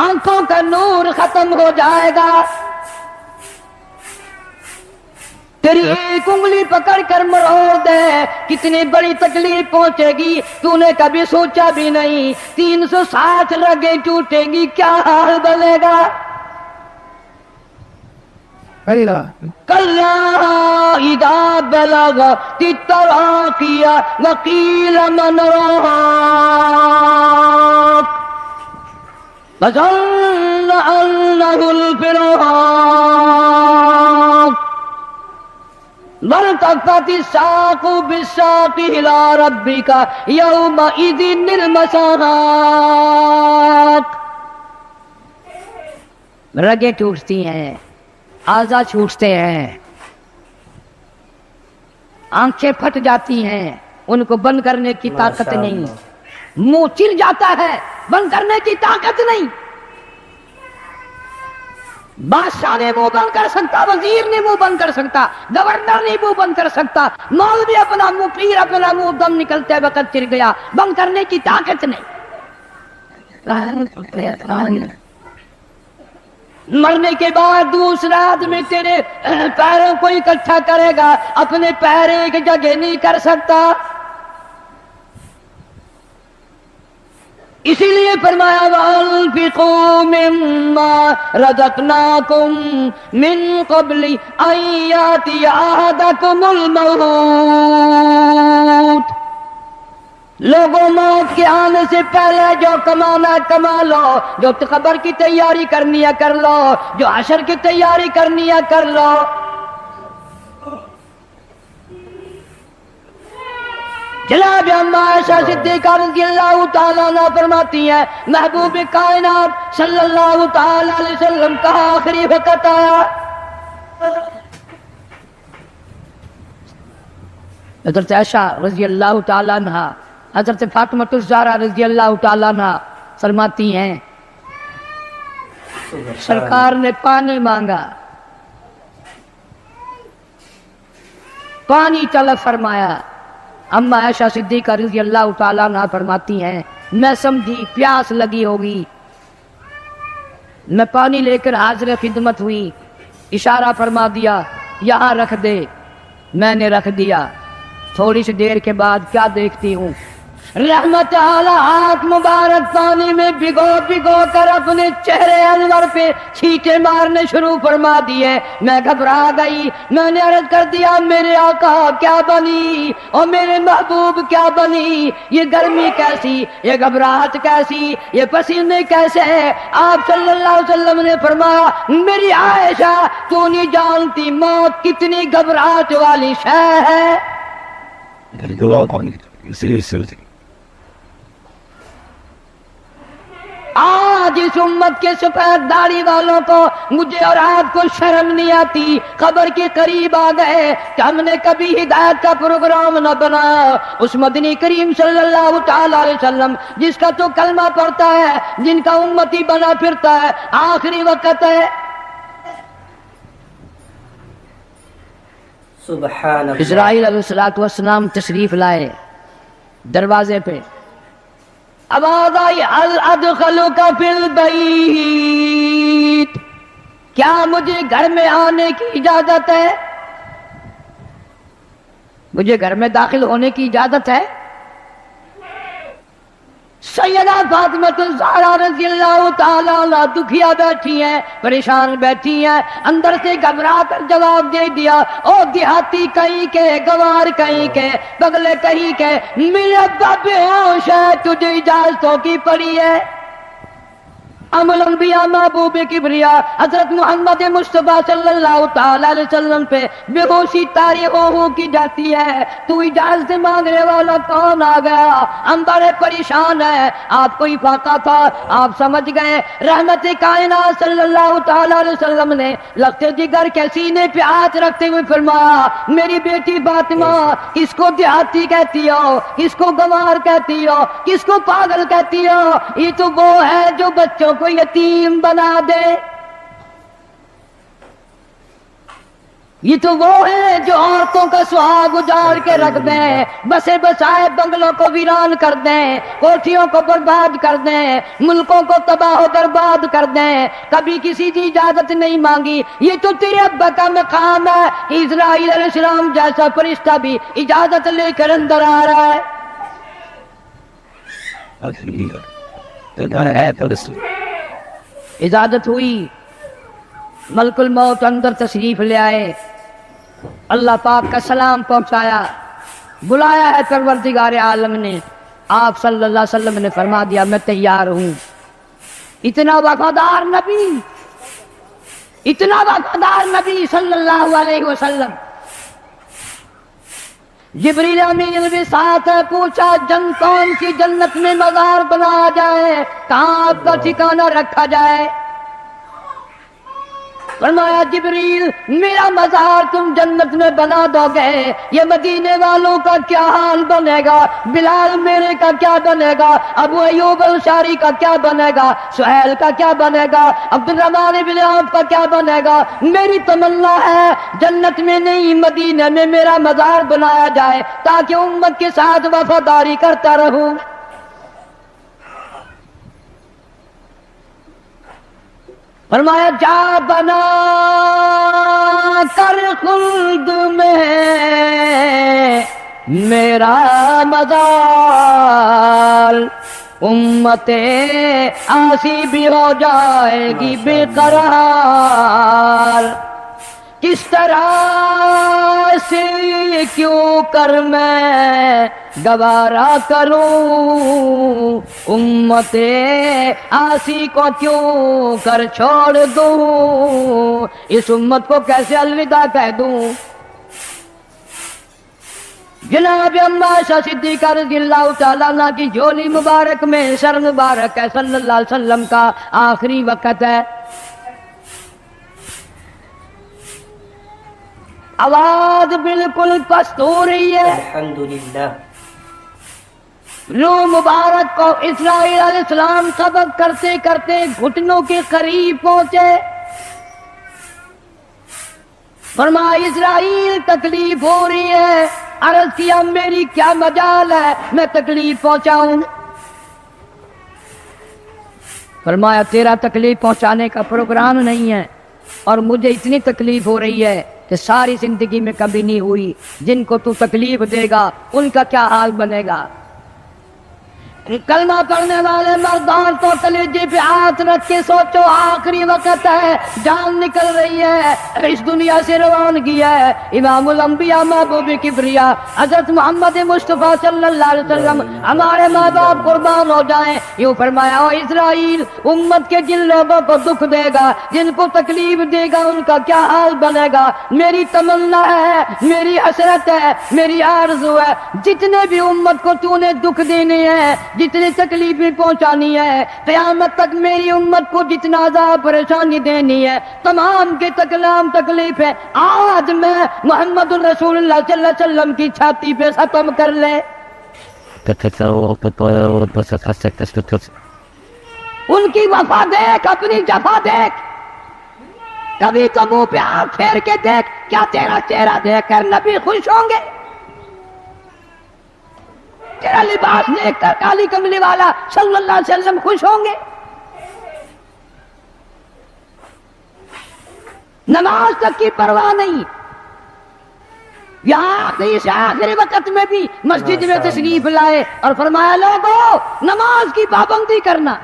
آنکھوں کا نور ختم ہو جائے گا، تیری ایک انگلی پکڑ کر مروڑ دے کتنی بڑی تکلیف پہنچے گی تو نے کبھی سوچا بھی نہیں، 360 رگیں ٹوٹیں گی کیا حال بنے گا؟ کلا اذا بلغت التراقی وقیل من راق فظن انه الفراق والتفت الساق بالساق الى ربك يومئذ المساق۔ رگیں ٹوٹتی ہیں، اعضاء چھوٹتے ہیں، آنکھیں پھٹ جاتی ہیں، ان کو بند کرنے کی طاقت نہیں، منہ چل جاتا ہے بند کرنے کی طاقت نہیں، بادشاہ نے منہ بند کر سکتا، وزیر نے منہ بند کر سکتا، گورنر نے منہ بند کر سکتا، مولوی اپنا منہ، پیر اپنا منہ دم نکلتے وقت چل گیا، بند کرنے کی طاقت نہیں۔ مرنے کے بعد دوسرا آدمی تیرے پیروں کو اکٹھا کرے گا، اپنے پیر ایک جگہ نہیں کر سکتا۔ اسی لیے فرمایا وَأَنفِقُوا مِمَّا رَزَقْنَاكُم مِّن قَبْلِ أَن يَأْتِيَ أَحَدَكُمُ الْمَوْتُ، لوگوں موت کے آنے سے پہلے جو کمانا ہے کما لو، جو قبر کی تیاری کرنی ہے کر لو، جو حشر کی تیاری کرنی ہے کر لو۔ جناب اما عائشہ صدیقہ رضی اللہ تعالیٰ عنہ فرماتی ہیں محبوب کائنات صلی اللہ تعالیٰ علیہ وسلم کا آخری وقت آیا، حضرت عائشہ رضی اللہ تعالیٰ عنہ حضرت فاطمہ الزہرا رضی اللہ تعالیٰ عنہ فرماتی ہیں سرکار نے پانی مانگا، پانی طلب فرمایا۔ اما عائشہ صدیقہ رضی اللہ تعالیٰ عنہ فرماتی ہیں میں سمجھی پیاس لگی ہوگی، میں پانی لے کر حاضر خدمت ہوئی، اشارہ فرما دیا یہاں رکھ دے، میں نے رکھ دیا۔ تھوڑی سی دیر کے بعد کیا دیکھتی ہوں، رحمت اعلی ہاتھ مبارک پانی میں بھگو بھگو کر اپنے چہرے انور پہ چھینٹے مارنے شروع فرما دیے۔ میں گھبرا گئی، میں نے عرض کر دیا میرے آقا کیا بنی اور میرے محبوب کیا بنی، یہ گرمی کیسی، یہ گھبراہٹ کیسی، یہ پسینے کیسے؟ آپ صلی اللہ علیہ وسلم نے فرمایا میری عائشہ تو نہیں جانتی موت کتنی گھبراہٹ والی شے ہے۔ آج اس امت کے سفید داڑھی والوں کو مجھے اور آپ کو شرم نہیں آتی، قبر کے قریب آ گئے کہ ہم نے کبھی ہدایت کا پروگرام نہ بنایا۔ اس مدنی کریم صلی اللہ تعالی علیہ وسلم جس کا تو کلمہ پڑھتا ہے، جن کا امتی بنا پھرتا ہے، آخری وقت ہے۔ سبحان اللہ۔ اسرائیل علیہ السلام تشریف لائے، دروازے پہ آواز آئی هل ادخلک فی البیت، کیا مجھے گھر میں آنے کی اجازت ہے؟ مجھے گھر میں داخل ہونے کی اجازت ہے؟ سیدہ فاطمہ الزہرا رضی اللہ تعالیٰ عنہ دکھیا بیٹھی ہیں، پریشان بیٹھی ہیں، اندر سے گھبرا کر جواب دے دیا او دیہاتی کہیں کے، گوار کہیں کے، بگلے کہیں کے، میرے ابا بے ہوش ہے، تجھے اجازتوں کی پڑی ہے۔ ام الانبیاء محبوب کبریا حضرت محمد مصطفیٰ صلی اللہ تعالی علیہ وسلم پہ بے ہوشی طاری ہو کی جاتی ہے، تو اجازت مانگنے والا کون آ گیا؟ ہم بڑے پریشان ہیں، آپ کو ہی فاقہ تھا، آپ سمجھ گئے۔ رحمت کائنات صلی اللہ تعالی علیہ وسلم نے لگتے جگر کے سینے پہ ہاتھ رکھتے ہوئے فرمایا میری بیٹی فاطمہ کس کو دیہاتی کہتی ہو، کس کو گوار کہتی ہو، کس کو پاگل کہتی ہو؟ یہ تو وہ ہے جو بچوں کو یتیم بنا دے، یہ تو وہ ہے جو عورتوں کا سہاگ اجاڑ کے رکھ دیں، بسے بسائے بنگلوں کو ویران کر دیں، کوٹھیوں کو برباد کر دیں، ملکوں کو تباہ و برباد کر دیں، کبھی کسی کی اجازت نہیں مانگی۔ یہ تو تیرے ابا کا مقام ہے، اسرائیل علیہ السلام جیسا فرشتہ بھی اجازت لے کر اندر آ رہا ہے۔ اجازت ہوئی، ملک الموت اندر تشریف لے آئے، اللہ پاک کا سلام پہنچایا، بلایا ہے پروردگار عالم نے۔ آپ صلی اللہ علیہ وسلم نے فرما دیا میں تیار ہوں۔ اتنا وفادار نبی، اتنا وفادار نبی صلی اللہ علیہ وسلم۔ جبریل امین بھی ساتھ ہے، پوچھا کون سی جنت میں مزار بنایا جائے، کہاں آپ کا ٹھکانہ رکھا جائے؟ فرمایا جبریل میرا مزار تم جنت میں بنا دو گے، یہ مدینے والوں کا کیا حال بنے گا، بلال میرے کا کیا بنے گا، ابو ایوب انصاری کا کیا بنے گا، سہیل کا کیا بنے گا، عبد الرحمن بن عوف کا کیا بنے گا؟ میری تمنا ہے جنت میں نہیں مدینے میں میرا مزار بنایا جائے تاکہ امت کے ساتھ وفاداری کرتا رہوں۔ فرمایا جا بنا کر خلد میں میرا مزار، امت آسی بھی ہو جائے گی بے قرار، کس طرح سے کیوں کر میں گوارا کروں، امت آسی کو کیوں کر چھوڑ دوں، اس امت کو کیسے الوداع کہہ دوں۔ جناب عماشہ صدیقہ رضی اللہ تعالیٰ عنہ کی جھولی مبارک میں سر مبارک ہے، صلی اللہ علیہ وسلم کا آخری وقت ہے، آواز بالکل پست ہو رہی ہے، الحمدللہ۔ روح مبارک کو اسرائیل علیہ السلام قبض کرتے کرتے گھٹنوں کے قریب پہنچے، فرمایا اسرائیل تکلیف ہو رہی ہے، عرض کیا میری کیا مجال ہے میں تکلیف پہنچاؤں، فرمایا تیرا تکلیف پہنچانے کا پروگرام نہیں ہے، اور مجھے اتنی تکلیف ہو رہی ہے کہ ساری زندگی میں کبھی نہیں ہوئی، جن کو تو تکلیف دے گا ان کا کیا حال بنے گا۔ کلمہ پڑھنے والے مردان تو کلیجے پہ ہاتھ رکھ کے سوچو، آخری وقت ہے، جان نکل رہی ہے، اس دنیا سے روانگی ہے۔ امام الانبیاء محبوب کبریا حضرت محمد مصطفیٰ صلی اللہ علیہ وسلم ہمارے ماں باپ قربان ہو جائیں، یوں فرمایا او اسرائیل، امت کے جن لوگوں کو دکھ دے گا، جن کو تکلیف دے گا ان کا کیا حال بنے گا۔ میری تمنا ہے، میری حسرت ہے، میری آرزو ہے، جتنے بھی امت کو تو نے دکھ دینے ہیں، جتنی تکلیفیں پہنچانی ہے، قیامت تک میری امت کو جتنا عذاب پریشانی دینی ہے، تمام کے تکلام تکلیفیں آج میں محمد الرسول اللہ صلی اللہ علیہ وسلم کی چھاتی پہ ختم کر لے۔ ان کی وفا دیکھ، اپنی جفا دیکھ، کبھی تو منہ پہ ہاتھ پھیر کے دیکھ، کیا تیرا چہرہ دیکھ کر نبی خوش ہوں گے؟ تیرا لباس دیکھ کر کالی کملی والا صلی اللہ علیہ وسلم خوش ہوں گے؟ نماز تک کی پرواہ نہیں، یہاں اس آخری وقت میں بھی مسجد میں تشریف لائے اور فرمایا لوگوں نماز کی پابندی کرنا۔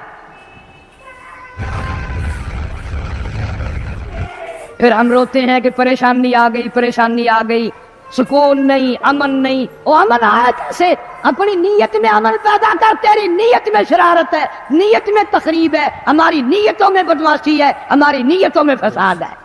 پھر ہم روتے ہیں کہ پریشانی آ گئی، پریشانی آ گئی، سکون نہیں، امن نہیں۔ وہ امن آیا کیسے؟ اپنی نیت میں امن پیدا کر، تیری نیت میں شرارت ہے، نیت میں تخریب ہے، ہماری نیتوں میں بدمعاشی ہے، ہماری نیتوں میں فساد ہے۔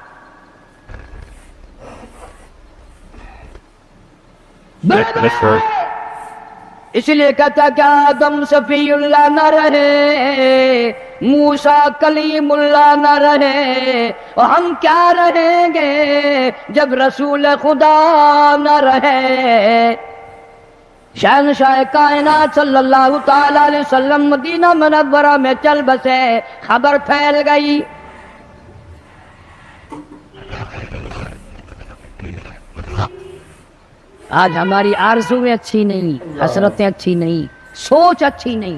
اس لیے کہتا کہ آدم صفی اللہ نہ رہے، موسیٰ کلیم اللہ نہ رہے، اور ہم کیا رہیں گے جب رسول خدا نہ رہے۔ شہنشاہ کائنات صلی اللہ تعالی علیہ وسلم مدینہ منورہ میں چل بسے، خبر پھیل گئی، آج ہماری آرزویں اچھی نہیں، حسرتیں اچھی نہیں، سوچ اچھی نہیں۔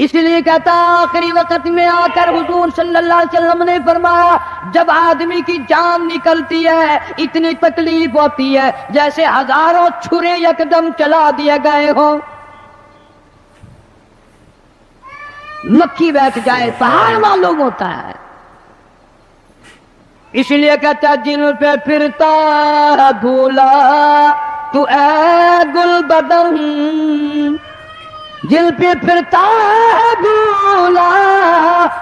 اس لیے کہتا آخری وقت میں آ کر حضور صلی اللہ علیہ وسلم نے فرمایا جب آدمی کی جان نکلتی ہے اتنی تکلیف ہوتی ہے جیسے ہزاروں چھرے یکدم چلا دیے گئے ہوں، مکھی بیٹھ جائے پہاڑ معلوم ہوتا ہے۔ اس لیے کہتا جن پہ پھرتا دھولا تو اے گل بدن، جن پہ پھرتا دھولا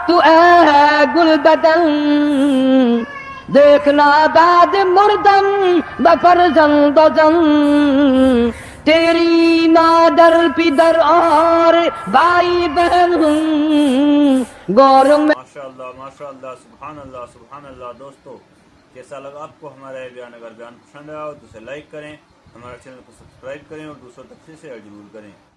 تو اے گل بدن، دیکھنا داد مردم بفرزند و زن، تیری مادر پدر اور بھائی بہن گور میں۔ ماشاء اللہ سبحان اللہ۔ دوستو کیسا لگا آپ کو ہمارا یہ بیان؟ اگر بیان پسند آیا تو اسے لائک کریں، ہمارے چینل کو سبسکرائب کریں اور دوسروں تک سے شیئر ضرور کریں۔